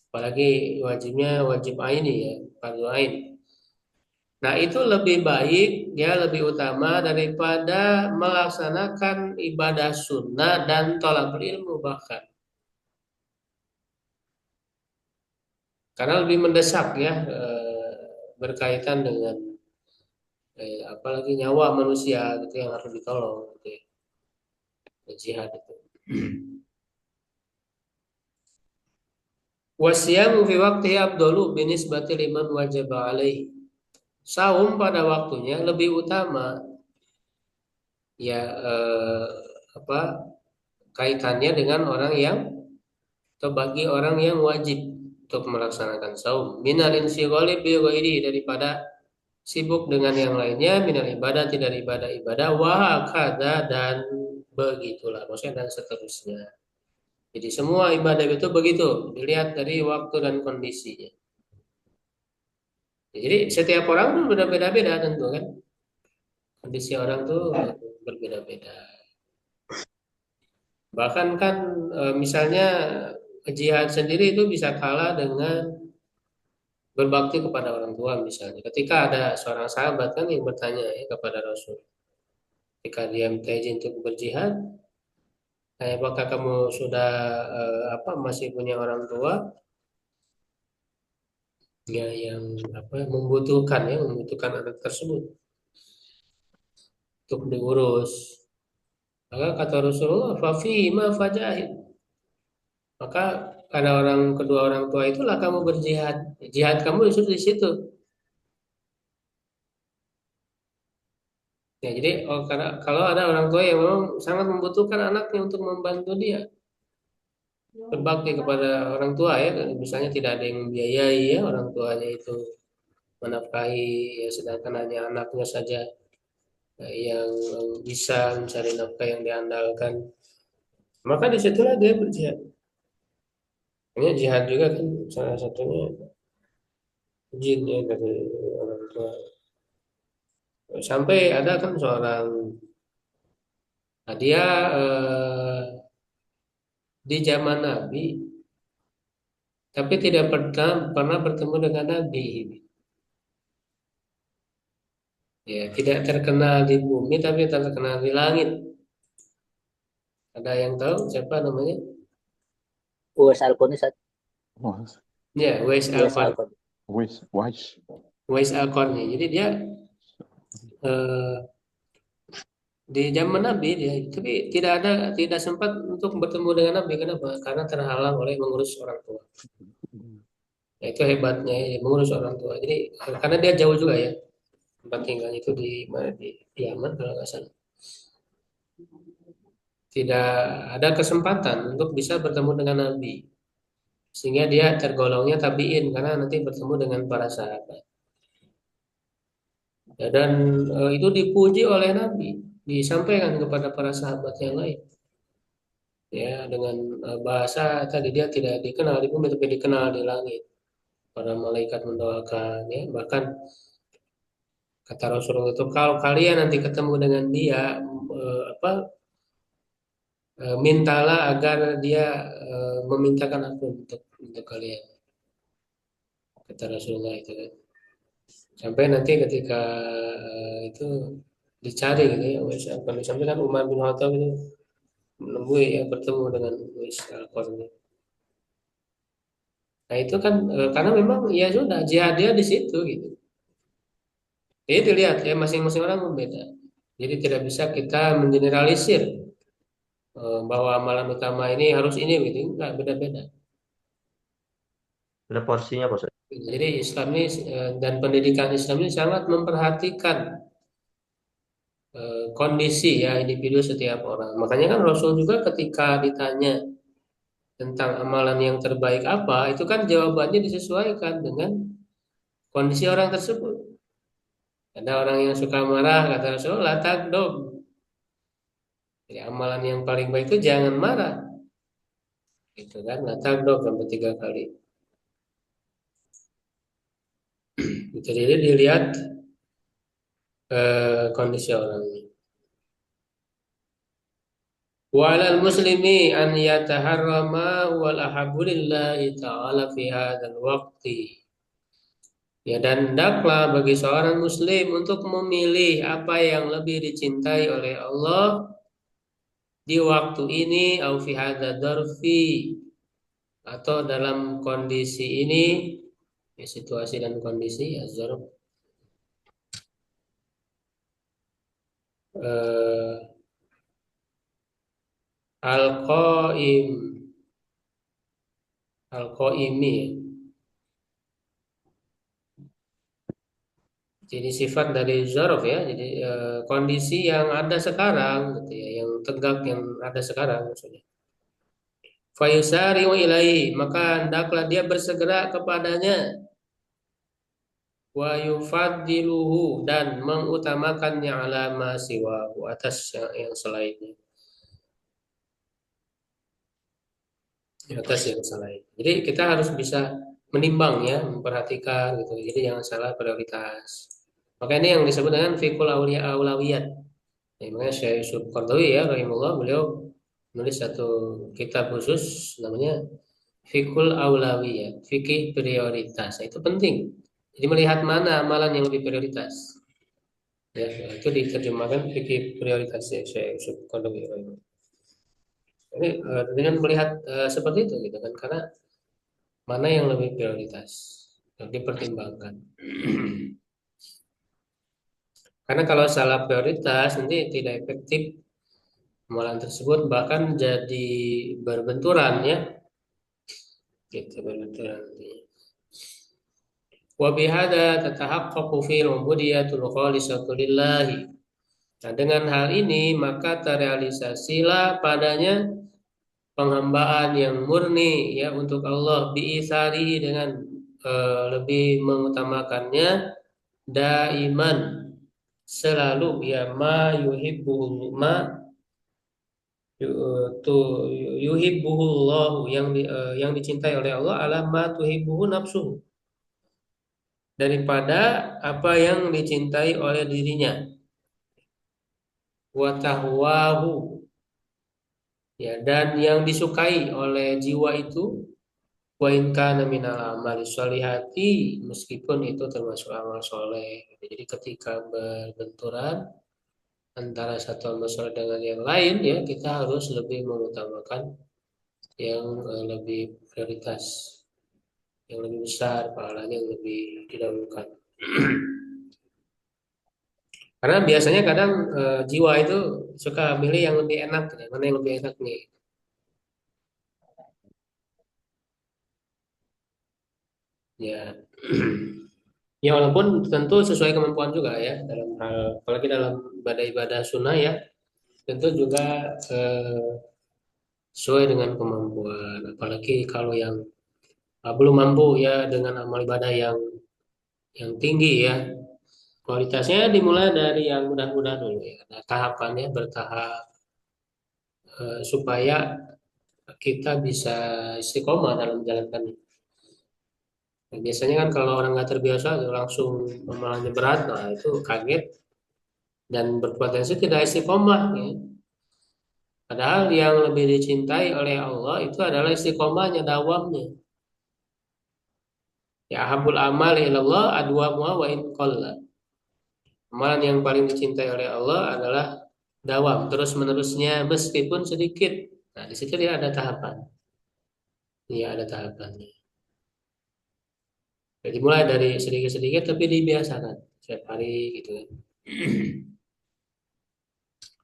Apalagi wajibnya wajib aini, ya, fardu ain. Nah, itu lebih baik, ya, lebih utama daripada melaksanakan ibadah sunnah dan thalabul ilmu bahkan. Karena lebih mendesak, ya, berkaitan dengan apalagi nyawa manusia gitu yang harus ditolong gitu ya, jihad itu. Wasiyamu fi waqtihi afdalu binisbati liman wajaba alaihi. Saum pada waktunya lebih utama, ya, apa kaitannya dengan orang yang atau bagi orang yang wajib untuk melaksanakan saum. Minal insyghali bi ghairi, daripada sibuk dengan yang lainnya, minal ibadah tidak ibadah-ibadah, wa hakadha, dan begitulah, maksudnya dan seterusnya. Jadi semua ibadah itu begitu, dilihat dari waktu dan kondisinya. Jadi setiap orang tuh berbeda-beda tentu kan. Kondisi orang tuh berbeda-beda. Bahkan kan misalnya jihad sendiri itu bisa kalah dengan berbakti kepada orang tua misalnya. Ketika ada seorang sahabat kan yang bertanya, ya, kepada Rasul, ketika dia minta izin untuk berjihad, apakah kamu sudah masih punya orang tua ya yang membutuhkan anak tersebut untuk diurus. Maka kata Rasulullah, "Fafima fajahid." Maka karena kedua orang tua itulah kamu berjihad. Jihad kamu disuruh di situ. Ya, jadi karena kalau ada orang tua yang memang sangat membutuhkan anaknya untuk membantu dia berbakti kepada orang tua, ya, misalnya tidak ada yang membiayai, ya, orang tuanya itu menafkahi, ya, sedangkan hanya anaknya saja yang bisa mencari nafkah yang diandalkan, maka disitulah dia berjihad. Ini jihad juga kan salah satunya izin, ya, dari orang tua. Sampai ada kan seorang, nah, dia di zaman Nabi, tapi tidak pernah bertemu dengan Nabi. Ya, tidak terkenal di bumi, tapi terkenal di langit. Ada yang tahu siapa namanya? Uwais Al-Qarni. Wais, Ya, Uwais Uwais Al-Qarni. Al-Qarni. Wais. Uwais Al-Qarni. Jadi dia eh, di zaman Nabi dia, tapi tidak sempat untuk bertemu dengan Nabi. Kenapa? Karena terhalang oleh mengurus orang tua. Ya, itu hebatnya, ya, mengurus orang tua. Jadi karena dia jauh juga, ya, tempat tinggalnya itu di mana, di Yaman kalau nggak salah. Tidak ada kesempatan untuk bisa bertemu dengan Nabi, sehingga dia tergolongnya tabiin karena nanti bertemu dengan para sahabat. Ya, dan itu dipuji oleh Nabi, disampaikan kepada para sahabat yang lain, ya, dengan bahasa tadi, dia tidak dikenal di bumi tapi dikenal di langit. Para malaikat mendoakan, ya, bahkan kata Rasulullah itu, kalau kalian nanti ketemu dengan dia, mintalah agar dia memintakan aku untuk kalian, kata Rasulullah itu kan. Sampai nanti ketika itu dicari gitu ya Uwais Al-Qarni. Sampai kan Umar bin Khattab itu menemui ya bertemu dengan Uwais Al-Qarni. Nah itu kan karena memang ya sudah jihadnya di situ gitu. Jadi dilihat ya masing-masing orang berbeda. Jadi tidak bisa kita mengeneralisir bahwa amalan utama ini harus ini gitu, enggak beda-beda. Ada porsinya Pak Ustaz. Jadi Islam ini dan pendidikan Islam ini sangat memperhatikan kondisi ya individu setiap orang. Makanya kan Rasul juga ketika ditanya tentang amalan yang terbaik apa, itu kan jawabannya disesuaikan dengan kondisi orang tersebut. Ada orang yang suka marah, kata Rasul, la tagdob. Jadi amalan yang paling baik itu jangan marah. Gitu kan, la tagdob sampai 3 kali. Jadi dilihat kondisi orangnya. Wa 'alal muslimi an yataharrama wal ahabbu lillahi ta'ala fi hadzal waqti. Ya dan hendaklah bagi seorang muslim untuk memilih apa yang lebih dicintai oleh Allah di waktu ini au fi hadzal dzarfi atau dalam kondisi ini ya, situasi dan kondisi ya dzarf al-qaim al-qaimi ya. Jadi sifat dari zorof ya, jadi kondisi yang ada sekarang, gitu ya, yang tegak yang ada sekarang maksudnya. Fayusari wa ilaihi, maka hendaklah dia bersegera kepadanya. Wa yufaddiluhu dan mengutamakannya ala ma siwahu atas yang selainnya. Atas yang selain. Jadi kita harus bisa menimbang ya, memperhatikan gitu. Jadi jangan salah prioritas. Maka ini yang disebut dengan fikul aulawiyat. Ya, makanya Syekh Yusuf Qaradawi ya, rahimahullah, beliau menulis satu kitab khusus namanya fikul aulawiyat, fikih prioritas. Nah, itu penting. Jadi melihat mana amalan yang lebih prioritas. Ya, itu diterjemahkan fikih prioritas ya, Syekh Yusuf Qaradawi rahimahullah. Ini dengan melihat seperti itu gitu kan, karena mana yang lebih prioritas yang dipertimbangkan. Karena kalau salah prioritas nanti tidak efektif amalan tersebut, bahkan jadi berbenturan ya, gitu berbenturan nanti. Wa bihada tatahaqqaqu fil ubudiyatul khalisatu lillahi. Nah, dengan hal ini maka terrealisasilah padanya penghambaan yang murni ya untuk Allah biisari dengan lebih mengutamakannya daiman selalu ya ma yuhibbu ma yuhibbuhullahu yang dicintai oleh Allah ala ma tuhibbuhu nafsuhu daripada apa yang dicintai oleh dirinya wa tahwahu ya dan yang disukai oleh jiwa itu wa in kana minal amali sholihati meskipun itu termasuk amal soleh. Jadi ketika berbenturan antara satu amal soleh dengan yang lain ya kita harus lebih mengutamakan yang lebih prioritas, yang lebih besar, pahalanya yang lebih didahulukan. Karena biasanya kadang jiwa itu suka milih yang lebih enak, mana yang lebih enak nih. Ya, ya walaupun tentu sesuai kemampuan juga ya dalam hal, apalagi dalam ibadah-ibadah sunnah ya, tentu juga sesuai dengan kemampuan. Apalagi kalau yang belum mampu ya dengan amal ibadah yang tinggi ya, kualitasnya dimulai dari yang mudah-mudah dulu ya. Nah, tahapannya bertahap supaya kita bisa istiqomah dalam menjalankan. Nah, biasanya kan kalau orang nggak terbiasa langsung amalannya berat, nah itu kaget dan berpotensi tidak istiqomah. Ya. Padahal yang lebih dicintai oleh Allah itu adalah istiqomahnya, dawamnya. Ya habul amal ilallah adwamuha wa in qalla. Amalan yang paling dicintai oleh Allah adalah dawam, terus menerusnya meskipun sedikit. Nah, di situ dia ada tahapan. Iya, ada tahapannya. Jadi mulai dari sedikit-sedikit tapi dibiasakan setiap hari gitu kan.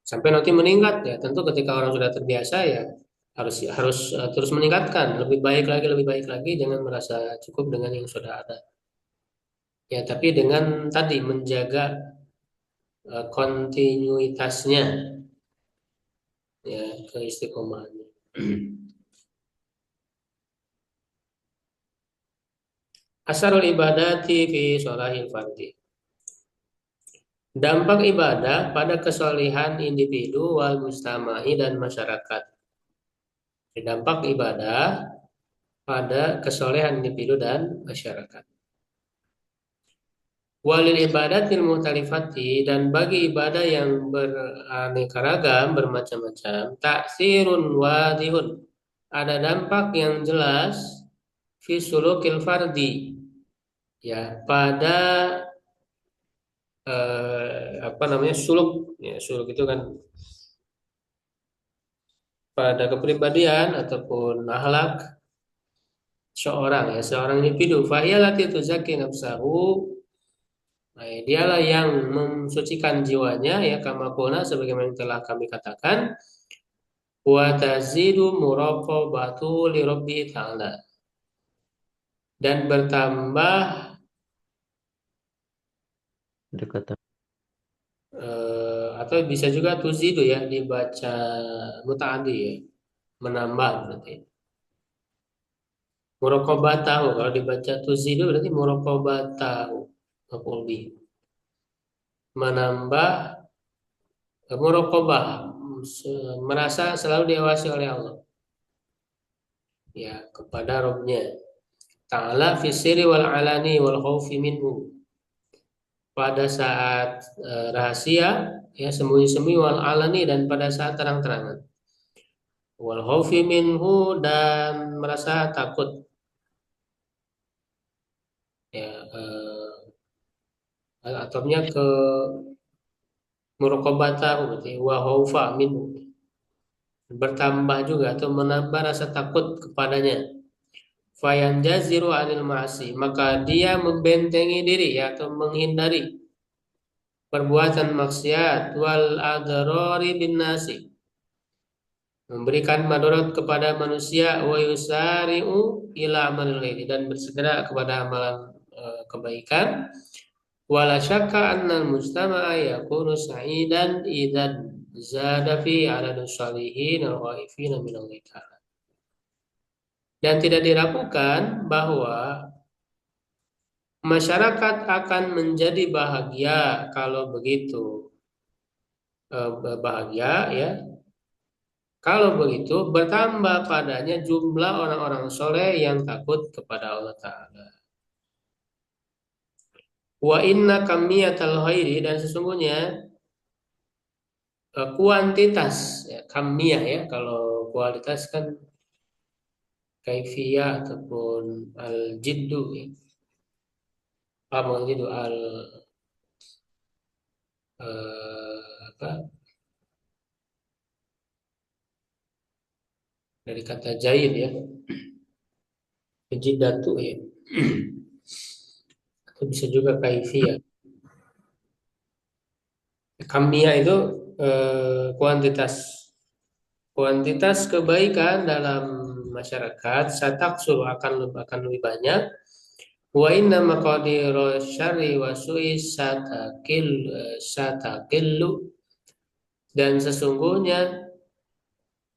Sampai nanti meningkat ya. Tentu ketika orang sudah terbiasa ya harus harus terus meningkatkan, lebih baik lagi, jangan merasa cukup dengan yang sudah ada. Ya, tapi dengan tadi menjaga kontinuitasnya ya, keistiqomahannya. Asarul ibadati fi sholahil fardhi. Dampak ibadah pada kesolehan individu wal mustama'i dan masyarakat. Dampak ibadah pada kesolehan individu dan masyarakat. Walil ibadatil muhtalifati, dan bagi ibadah yang beraneka ragam, bermacam-macam, taksirun wadihun, ada dampak yang jelas fi sulukil fardi, ya, pada apa namanya, suluk, ya, suluk itu kan pada kepribadian ataupun akhlak seorang, ya, seorang individu. Fahiyalati tuzaki nafsahu, nah, dialah yang mensucikan jiwanya, ya, kama qulna, sebagaimana yang telah kami katakan, wa tazidu muraqabatu li rabbi ta'ala, dan bertambah Dekatan. atau bisa juga tuzidu, ya, dibaca mutaaddi, ya, menambah berarti. Muraqabatahu, kalau dibaca tuzidu berarti muraqabatahu, maf'ul bih. Menambah muraqabah, merasa selalu diawasi oleh Allah, ya, kepada Rabbnya Ta'ala, fi sirri wal alani wal khaufi minhu, pada saat rahasia, ya, sembunyi-sembunyi, wal alani, dan pada saat terang-terangan, wal khaufi minhu, dan merasa takut, ya, ataunya ke muraqabatahu berarti wa khaufa minhu, bertambah juga atau menambah rasa takut kepadanya. Fayanjaziru anil ma'asi, maka dia membentengi diri, ya, atau menghindari perbuatan maksiat, wal adrari bin nasi, memberikan madarat kepada manusia, wa yusari'u ila amalil khairi, dan bersegera kepada amalan kebaikan. Wala syakka annal mustama'a yakunu sa'idan idzan zada fi adadus salihin al ghaifin min Allah ta'ala. Dan tidak diragukan bahwa masyarakat akan menjadi bahagia kalau begitu, bahagia, ya, kalau begitu bertambah padanya jumlah orang-orang soleh yang takut kepada Allah Ta'ala. Wa inna kamiyatal khairi, dan sesungguhnya kuantitas, ya, kamiyah, ya, kalau kualitas kan kaifiyah ataupun al jiddu, ya. Al jiddu al apa, dari kata jahid, ya, jiddatu, ya, atau bisa juga kaifiyah. Kamiyah itu kuantitas kebaikan dalam masyarakat, sataksur, akan lebih banyak. Wa inna maqadiru syarri wa su'i satakillu, dan sesungguhnya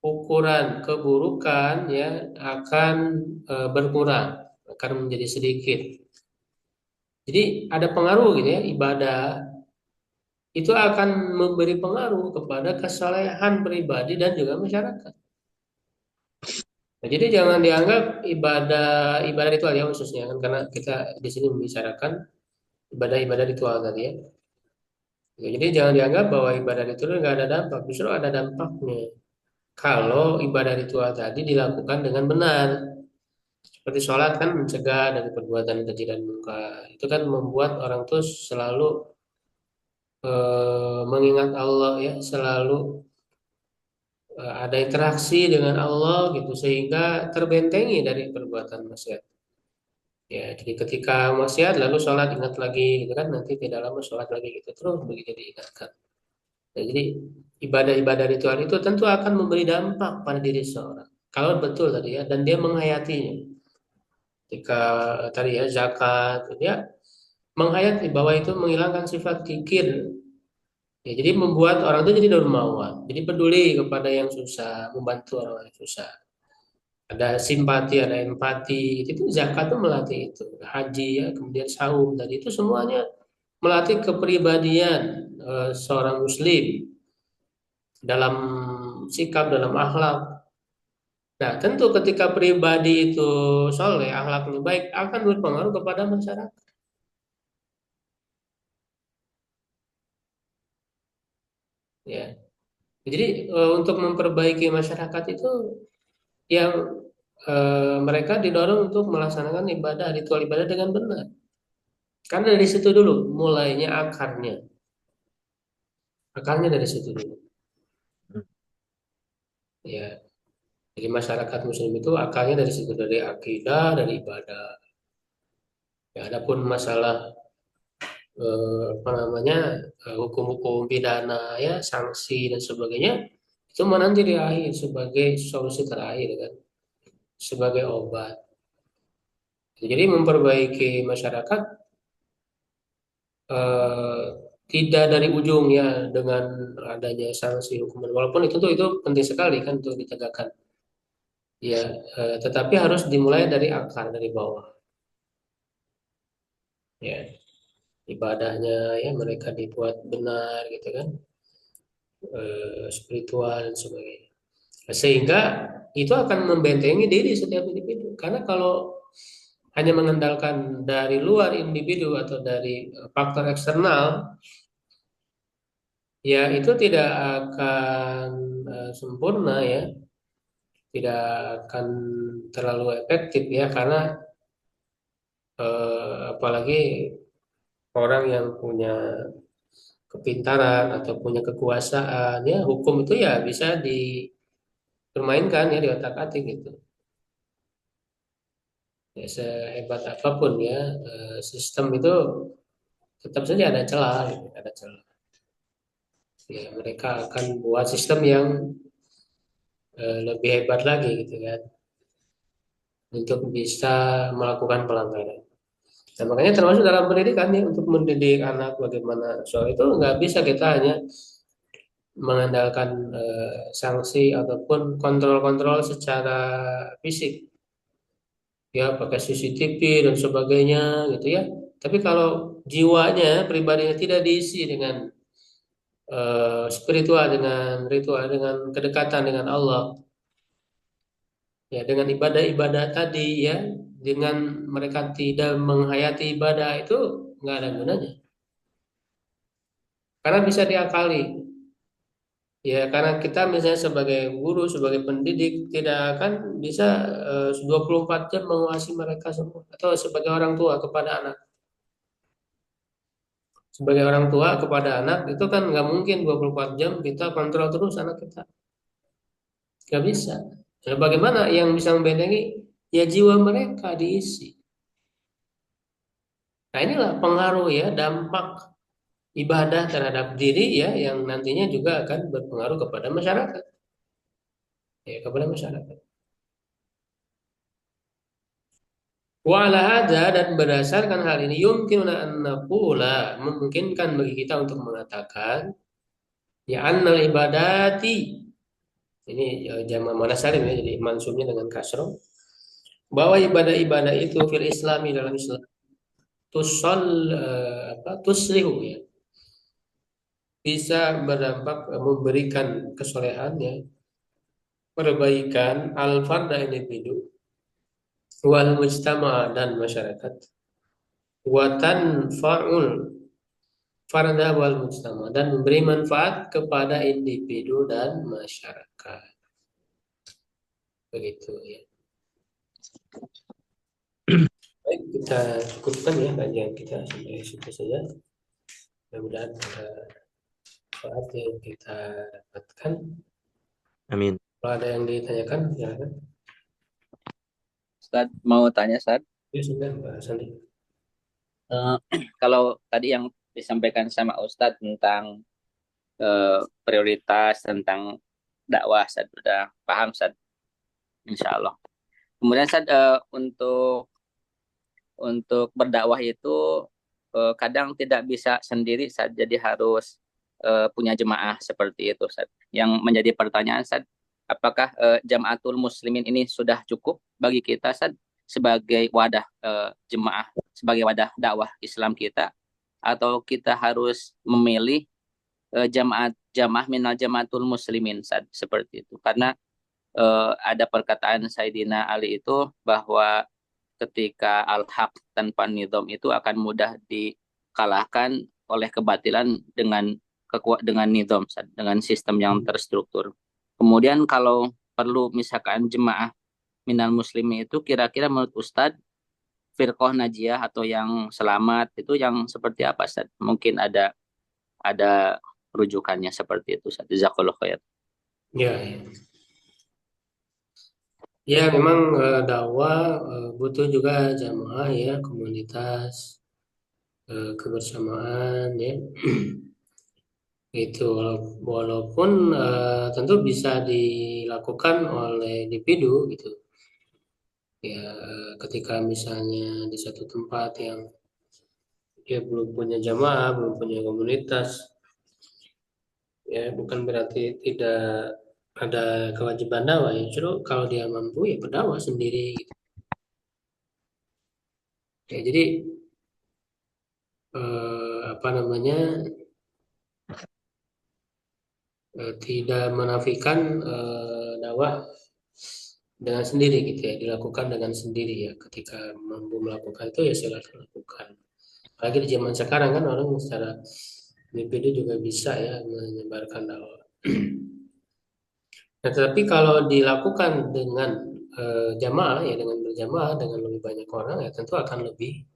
ukuran keburukan, ya, akan berkurang, akan menjadi sedikit. Jadi ada pengaruh gitu, ya, ibadah itu akan memberi pengaruh kepada kesalehan pribadi dan juga masyarakat. Nah, jadi jangan dianggap ibadah ritual, ya, khususnya kan, karena kita di sini membicarakan ibadah-ibadah ritual tadi, ya. Ya, jadi jangan dianggap bahwa ibadah ritual nggak ada dampak, justru ada dampaknya. Kalau ibadah ritual tadi dilakukan dengan benar, seperti sholat kan mencegah dari perbuatan keji dan munkar, itu kan membuat orang tuh selalu mengingat Allah ya, selalu ada interaksi dengan Allah gitu sehingga terbentengi dari perbuatan maksiat. Ya, jadi ketika maksiat lalu sholat ingat lagi gitu kan, nanti tidak lama sholat lagi gitu terus begitu diingatkan. Ya, jadi ibadah-ibadah ritual itu tentu akan memberi dampak pada diri seorang. Kalau betul tadi ya, dan dia menghayatinya. Ketika tadi ya zakat, dia menghayati bahwa itu menghilangkan sifat kikir. Ya, jadi membuat orang itu jadi dermawan, jadi peduli kepada yang susah, membantu orang yang susah. Ada simpati, ada empati. Itu zakat itu melatih itu. Haji ya, kemudian saum, dan itu semuanya melatih kepribadian seorang muslim dalam sikap, dalam akhlak. Nah, tentu ketika pribadi itu soleh, akhlaknya baik, akan berpengaruh kepada masyarakat. Ya, jadi untuk memperbaiki masyarakat itu yang mereka didorong untuk melaksanakan ibadah, ritual ibadah dengan benar. Karena dari situ dulu mulainya akarnya, akarnya dari situ dulu. Ya, jadi masyarakat Muslim itu akarnya dari situ, dari akidah, dari ibadah. Ya, adapun masalah apa namanya hukum-hukum pidana ya, sanksi dan sebagainya itu mah nanti di akhir sebagai solusi terakhir kan, sebagai obat. Jadi memperbaiki masyarakat eh, tidak dari ujung ya dengan adanya sanksi hukuman, walaupun itu penting sekali kan untuk ditegakkan ya, tetapi harus dimulai dari akar, dari bawah ya, ibadahnya ya mereka dibuat benar gitu kan, spiritual dan sebagainya, sehingga itu akan membentengi diri setiap individu. Karena kalau hanya mengandalkan dari luar individu atau dari faktor eksternal, ya itu tidak akan sempurna ya, tidak akan terlalu efektif ya, karena apalagi orang yang punya kepintaran atau punya kekuasaan ya, hukum itu ya bisa dipermainkan ya, diotak-atik gitu. Ya, sehebat apapun ya sistem itu tetap saja ada celah gitu, ada celah. Ya, mereka akan buat sistem yang lebih hebat lagi gitu kan, untuk bisa melakukan pelanggaran. Nah, makanya termasuk dalam pendidikan ya, untuk mendidik anak bagaimana soal itu nggak bisa kita hanya mengandalkan sanksi ataupun kontrol-kontrol secara fisik ya, pakai CCTV dan sebagainya gitu ya. Tapi kalau jiwanya pribadinya tidak diisi dengan spiritual, dengan ritual, dengan kedekatan dengan Allah, ya dengan ibadah-ibadah tadi ya, dengan mereka tidak menghayati ibadah itu nggak ada gunanya. Karena bisa diakali. Ya, karena kita misalnya sebagai guru, sebagai pendidik tidak akan bisa 24 jam menguasai mereka semua. Atau sebagai orang tua kepada anak. Sebagai orang tua kepada anak itu kan nggak mungkin 24 jam kita kontrol terus anak kita. Nggak bisa. Nah, bagaimana yang bisa membentengi? Ya jiwa mereka diisi. Nah inilah pengaruh ya, dampak ibadah terhadap diri ya, yang nantinya juga akan berpengaruh kepada masyarakat. Ya, kepada masyarakat. Wa ala hadza, dan berdasarkan hal ini yumkinuna an naqula, memungkinkan bagi kita untuk mengatakan ya annal ibadati, ini jama' mana salim ya, jadi mansubnya dengan kasroh, bahwa ibadah-ibadah itu fil islami, dalam Islam, tusol tuslihu ya, bisa berdampak memberikan kesolehan ya, perbaikan al farda individu wal mujtama dan masyarakat, watan faul farda wal mujtama, dan memberi manfaat kepada individu dan masyarakat. Begitu ya. Baik, kita cukupkan ya kajian kita sampai situ saja. Mudah-mudahan saat yang kita dapatkan. Amin. Kalau ada yang ditanyakan, silakan. Ustaz, mau tanya, Ustaz. Ya sudah, Pak Sandi. Eh, Kalau tadi yang disampaikan sama Ustaz tentang prioritas, tentang dakwah, Ustaz, udah paham, Ustaz, insya Allah. Kemudian, Ustaz, untuk berdakwah itu kadang tidak bisa sendiri, Ustaz, jadi harus punya jemaah seperti itu, Ustaz. Yang menjadi pertanyaan, Ustaz, apakah Jamaatul Muslimin ini sudah cukup bagi kita, Ustaz, sebagai wadah jemaah, sebagai wadah dakwah Islam kita, atau kita harus memilih jamaah minal Jamaatul Muslimin, Ustaz, seperti itu. Karena ada perkataan Sayyidina Ali itu bahwa ketika al-haq tanpa nizam itu akan mudah dikalahkan oleh kebatilan dengan nizam, dengan sistem yang terstruktur. Kemudian kalau perlu misalkan jemaah minal muslimin itu kira-kira menurut Ustadz firqah najiyah atau yang selamat itu yang seperti apa, Ustadz? Mungkin ada rujukannya seperti itu, Ustadz. Jazakallahu khair. Ya, ya. Ya, memang dakwah butuh juga jamaah ya, komunitas, kebersamaan ya. Itu walaupun tentu bisa dilakukan oleh individu gitu. Ya, ketika misalnya di satu tempat yang dia belum punya jamaah, belum punya komunitas, ya bukan berarti tidak ada kewajiban dakwah ya. Justru kalau dia mampu ya berdakwah sendiri gitu. Ya, jadi apa namanya tidak menafikan dakwah dengan sendiri gitu ya, dilakukan dengan sendiri ya. Ketika mampu melakukan itu ya silakan lakukan. Apalagi di zaman sekarang kan orang secara individu juga bisa ya menyebarkan dakwah. Nah, tetapi kalau dilakukan dengan jamaah ya, dengan berjamaah dengan lebih banyak orang ya tentu akan lebih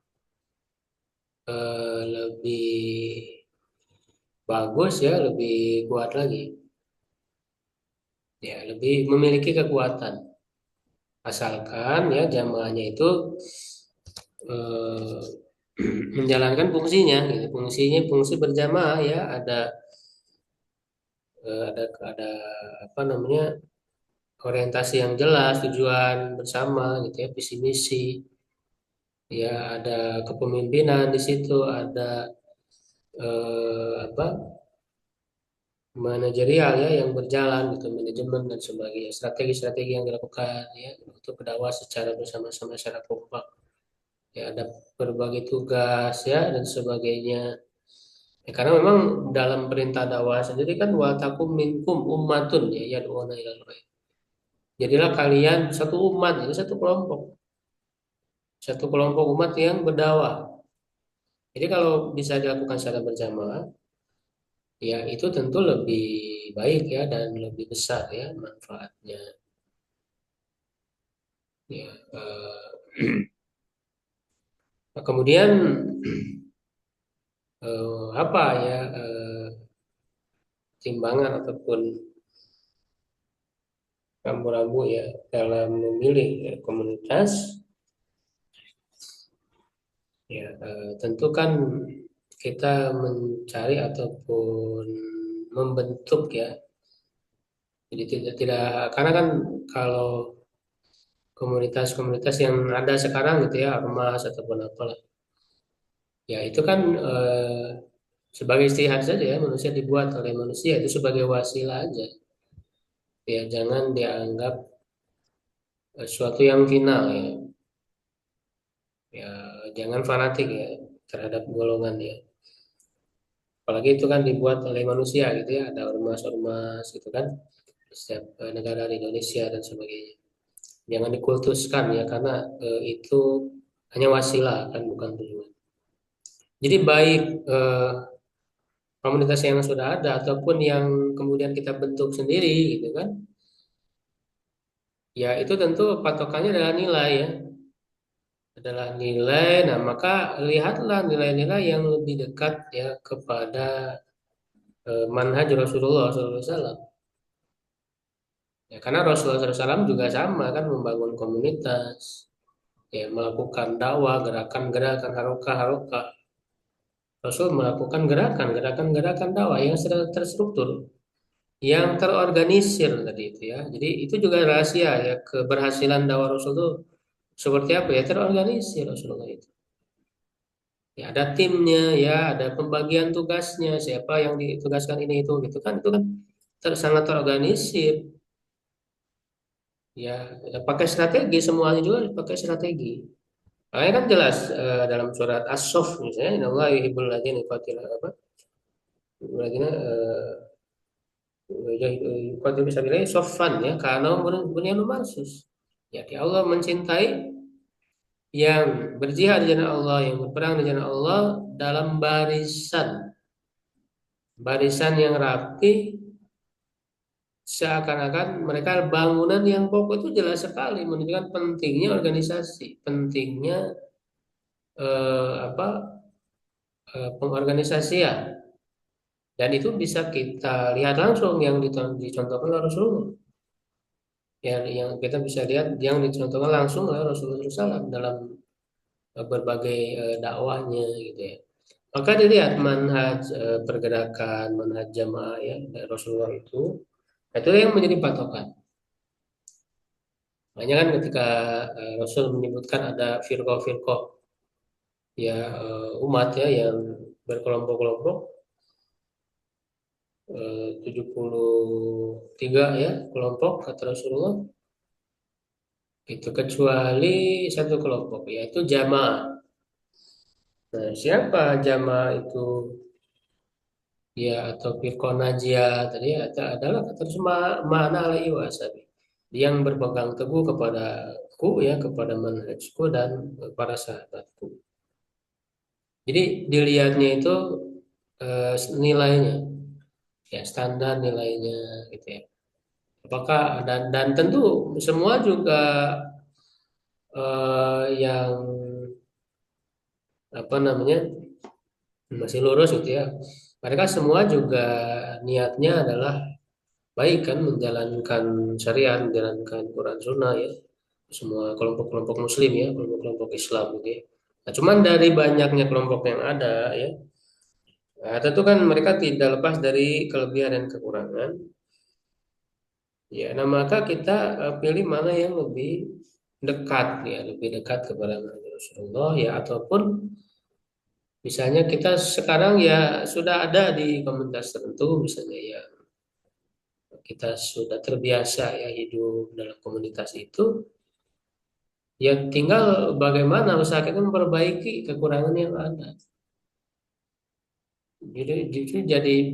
bagus ya, lebih kuat lagi. Ya, lebih memiliki kekuatan. Asalkan ya jamaahnya itu eh, menjalankan fungsinya, gitu. Fungsi berjamaah ya ada apa namanya orientasi yang jelas, tujuan bersama, gitu ya, visi misi, ya ada kepemimpinan di situ, ada apa manajerial ya yang berjalan gitu, manajemen dan sebagainya, strategi-strategi yang dilakukan ya untuk berdakwah secara bersama-sama secara kompak. Ya ada berbagai tugas ya dan sebagainya. Ya, karena memang dalam perintah dakwah sendiri kan wa takum minkum ummatun ya yad'una ilal khair. Jadilah kalian satu umat, itu satu kelompok umat yang berdakwah. Jadi kalau bisa dilakukan secara berjamaah, ya itu tentu lebih baik ya dan lebih besar ya manfaatnya. Ya, kemudian apa ya timbangan ataupun rambu-rambu ya dalam memilih ya, komunitas ya tentu kan kita mencari ataupun membentuk ya, jadi tidak karena kan kalau komunitas-komunitas yang ada sekarang gitu ya ormas ataupun apalah ya itu kan sebagai istihad saja ya, manusia dibuat oleh manusia itu sebagai wasilah aja ya, jangan dianggap sesuatu yang final ya. Ya, jangan fanatik ya terhadap golongan ya. Apalagi itu kan dibuat oleh manusia gitu ya, ada ormas-ormas gitu kan, setiap negara di Indonesia dan sebagainya. Jangan dikultuskan ya, karena itu hanya wasilah kan, bukan tujuan. Jadi baik komunitas yang sudah ada ataupun yang kemudian kita bentuk sendiri gitu kan, ya itu tentu patokannya adalah nilai ya. adalah nilai. Nah, maka lihatlah nilai-nilai yang lebih dekat ya kepada manhaj Rasulullah SAW. Ya, karena Rasulullah SAW juga sama kan membangun komunitas, ya melakukan dakwah, gerakan-gerakan, harokah-harokah. Rasul melakukan gerakan-gerakan dakwah yang sudah terstruktur, yang terorganisir tadi itu ya. Jadi itu juga rahasia ya keberhasilan dakwah Rasul itu seperti apa ya, terorganisir Rasulullah itu. Ya ada timnya, ya ada pembagian tugasnya, siapa yang ditugaskan ini itu kan sangat terorganisir. Ya, ya, pakai strategi, semuanya juga pakai strategi. Makanya kan jelas dalam surat As-Saff misalnya, Innallaha yuhibbul ladzina yuqatiluna ladzina yuqatiluna fisabilillah shaffan ya, karena bunyanun marsus. Ya, Allah mencintai yang berjihad di jalan Allah, yang berperang di jalan Allah dalam barisan yang rapi, seakan-akan mereka bangunan yang pokok. Itu jelas sekali menunjukkan pentingnya organisasi, pentingnya apa pengorganisasian, dan itu bisa kita lihat langsung yang dicontohkan oleh Rasulullah, yang kita bisa lihat yang dicontohkan langsung oleh Rasulullah SAW dalam berbagai dakwahnya gitu ya. Maka dilihat manhaj pergerakan, manhaj jamaah ya dari Rasulullah itu yang menjadi patokan. Makanya kan ketika Rasul menyebutkan ada firqah-firqah ya umat ya yang berkelompok-kelompok, 73 ya kelompok kata Rasulullah, itu kecuali satu kelompok yaitu jamaah. Nah, siapa jamaah itu ya, atau firqah najiyah tadi adalah kata mana alaihi wasallam, yang berpegang teguh kepadaku ya, kepada manhajku dan para sahabatku. Jadi dilihatnya itu nilainya ya, standar nilainya gitu ya. Apakah dan tentu semua juga yang apa namanya masih lurus gitu ya. Mereka semua juga niatnya adalah baik kan, menjalankan syariat, menjalankan Quran Sunnah ya. Semua kelompok-kelompok Muslim ya, kelompok-kelompok Islam gitu ya. Nah, cuman dari banyaknya kelompok yang ada ya, nah, tentu kan mereka tidak lepas dari kelebihan dan kekurangan. Ya, nah maka kita pilih mana yang lebih dekat ya, lebih dekat kepada Rasulullah ya, ataupun misalnya kita sekarang ya sudah ada di komunitas tertentu misalnya ya, kita sudah terbiasa ya hidup dalam komunitas itu, ya tinggal bagaimana usaha kita memperbaiki kekurangan yang ada. Jadi justru jadi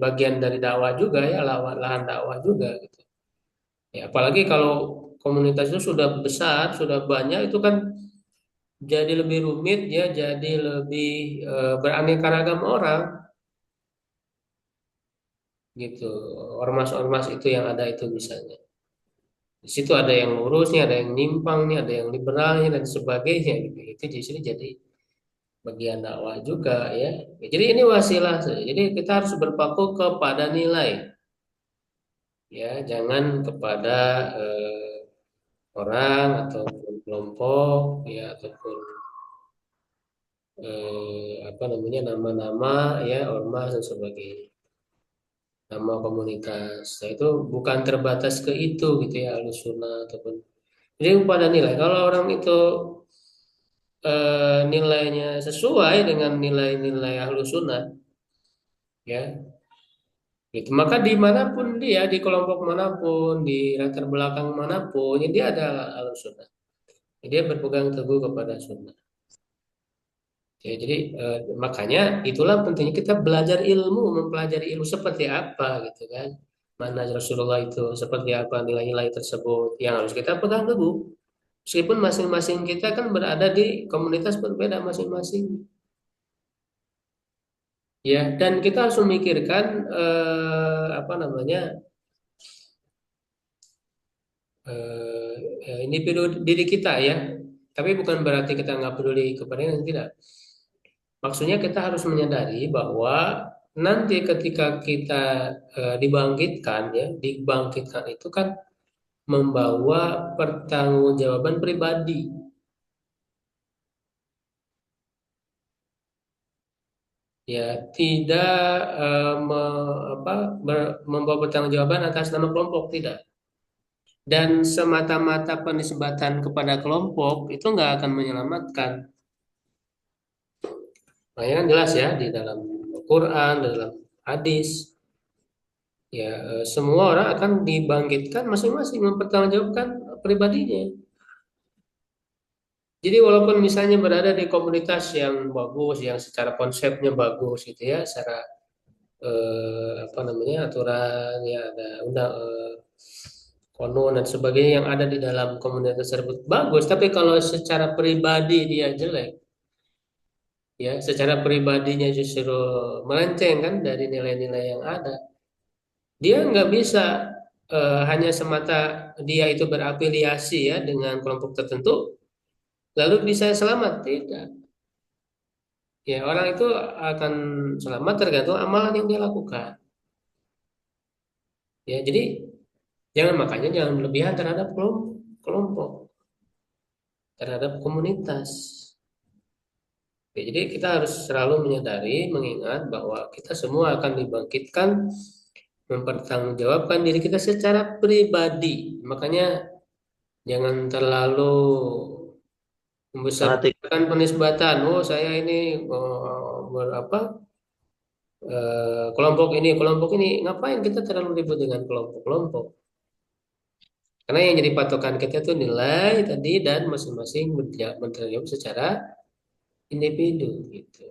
bagian dari dakwah juga ya, lahan dakwah juga gitu. Ya, apalagi kalau komunitas itu sudah besar, sudah banyak, itu kan jadi lebih rumit ya, jadi lebih beraneka ragam orang gitu. Ormas-ormas itu yang ada itu misalnya. Di situ ada yang lurus nih, ada yang nyimpang nih, ada yang liberalnya dan sebagainya gitu. Itu justru jadi bagian dakwah juga ya. Jadi ini wasilah saja. Jadi kita harus berpaku kepada nilai ya, jangan kepada orang ataupun kelompok ya, ataupun apa namanya nama-nama ya, ormas dan sebagainya, nama komunitas. Nah, itu bukan terbatas ke itu gitu ya, Ahlussunnah ataupun, jadi pada nilai. Kalau orang itu nilainya sesuai dengan nilai-nilai Ahlussunnah ya, gitu. Maka dimanapun dia, di kelompok manapun, di latar belakang manapun, ya dia adalah Ahlussunnah. Dia berpegang teguh kepada sunnah. Ya, jadi makanya itulah pentingnya kita belajar ilmu, mempelajari ilmu seperti apa gitu kan. Mana Rasulullah itu seperti apa, nilai-nilai tersebut yang harus kita pegang teguh. Meskipun masing-masing kita kan berada di komunitas berbeda masing-masing. Ya, dan kita harus memikirkan apa namanya individu diri kita ya. Tapi bukan berarti kita nggak peduli kepadanya, tidak. Maksudnya kita harus menyadari bahwa nanti ketika kita dibangkitkan, ya, dibangkitkan itu kan membawa pertanggungjawaban pribadi. Ya, tidak membawa pertanggungjawaban atas nama kelompok, tidak. Dan semata-mata penisbatan kepada kelompok itu nggak akan menyelamatkan. Makanya kan jelas ya di dalam Quran, dalam hadis, ya semua orang akan dibangkitkan masing-masing mempertanggungjawabkan pribadinya. Jadi walaupun misalnya berada di komunitas yang bagus, yang secara konsepnya bagus gitu ya, secara apa namanya aturan ya ada undang konon dan sebagainya yang ada di dalam komunitas tersebut bagus, tapi kalau secara pribadi dia jelek, ya secara pribadinya justru melenceng kan dari nilai-nilai yang ada, dia nggak bisa hanya semata dia itu berafiliasi ya dengan kelompok tertentu lalu bisa selamat, tidak. Ya orang itu akan selamat tergantung amalan yang dia lakukan. Ya jadi makanya jangan berlebihan terhadap kelompok, terhadap komunitas. Ya, jadi kita harus selalu menyadari, mengingat bahwa kita semua akan dibangkitkan mempertanggungjawabkan diri kita secara pribadi. Makanya jangan terlalu Fanatik. membesarkan penisbatan. Oh saya ini kelompok ini. Ngapain kita terlalu ribut dengan kelompok-kelompok? Karena yang jadi patokan kita itu nilai tadi dan masing-masing bertanggung secara individu gitu.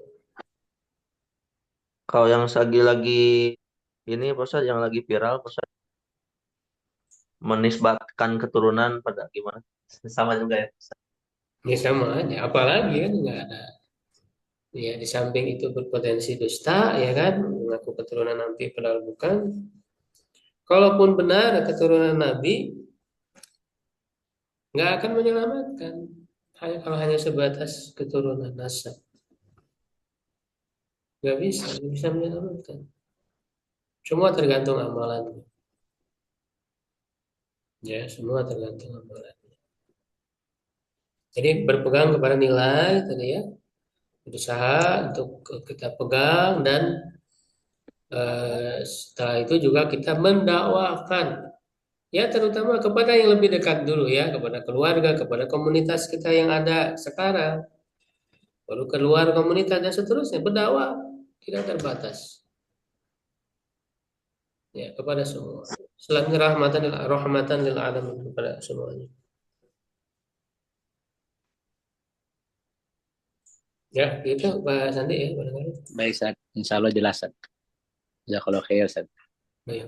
Kalau yang lagi ini Pak Ustadz, yang lagi viral Pak Ustadz, menisbatkan keturunan pada gimana? Sama juga ya Pak Ustadz. Ya sama aja, apalagi kan nggak ada. Ya di samping itu berpotensi dusta, ya kan, mengaku keturunan Nabi padahal bukan. Kalaupun benar keturunan Nabi, nggak akan menyelamatkan. Kalau hanya sebatas keturunan nasab, nggak bisa menyelamatkan. Semua tergantung amalannya. Ya, semua tergantung amalannya. Jadi berpegang kepada nilai tadi ya, berusaha untuk kita pegang dan setelah itu juga kita mendakwakan ya terutama kepada yang lebih dekat dulu ya, kepada keluarga, kepada komunitas kita yang ada sekarang, baru keluar komunitas dan seterusnya, berdakwah tidak terbatas ya kepada semua. Selain rahmatan lil alamin kepada semuanya. Ya, itu Pak Sandi ya barangkali. Baik, Ustaz. Insya Allah jelas, Ustaz. Jazakallah khair, Ustaz. Baik.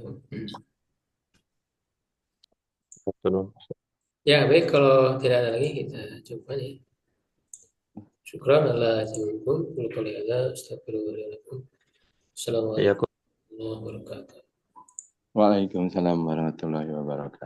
Betul. Ya, baik kalau tidak ada lagi kita coba ya. Syukran ala jazakum. Qul hadza astaghfirullahaladzim. Assalamualaikum Ya, warahmatullahi wabarakatuh. Waalaikumsalam warahmatullahi wabarakatuh.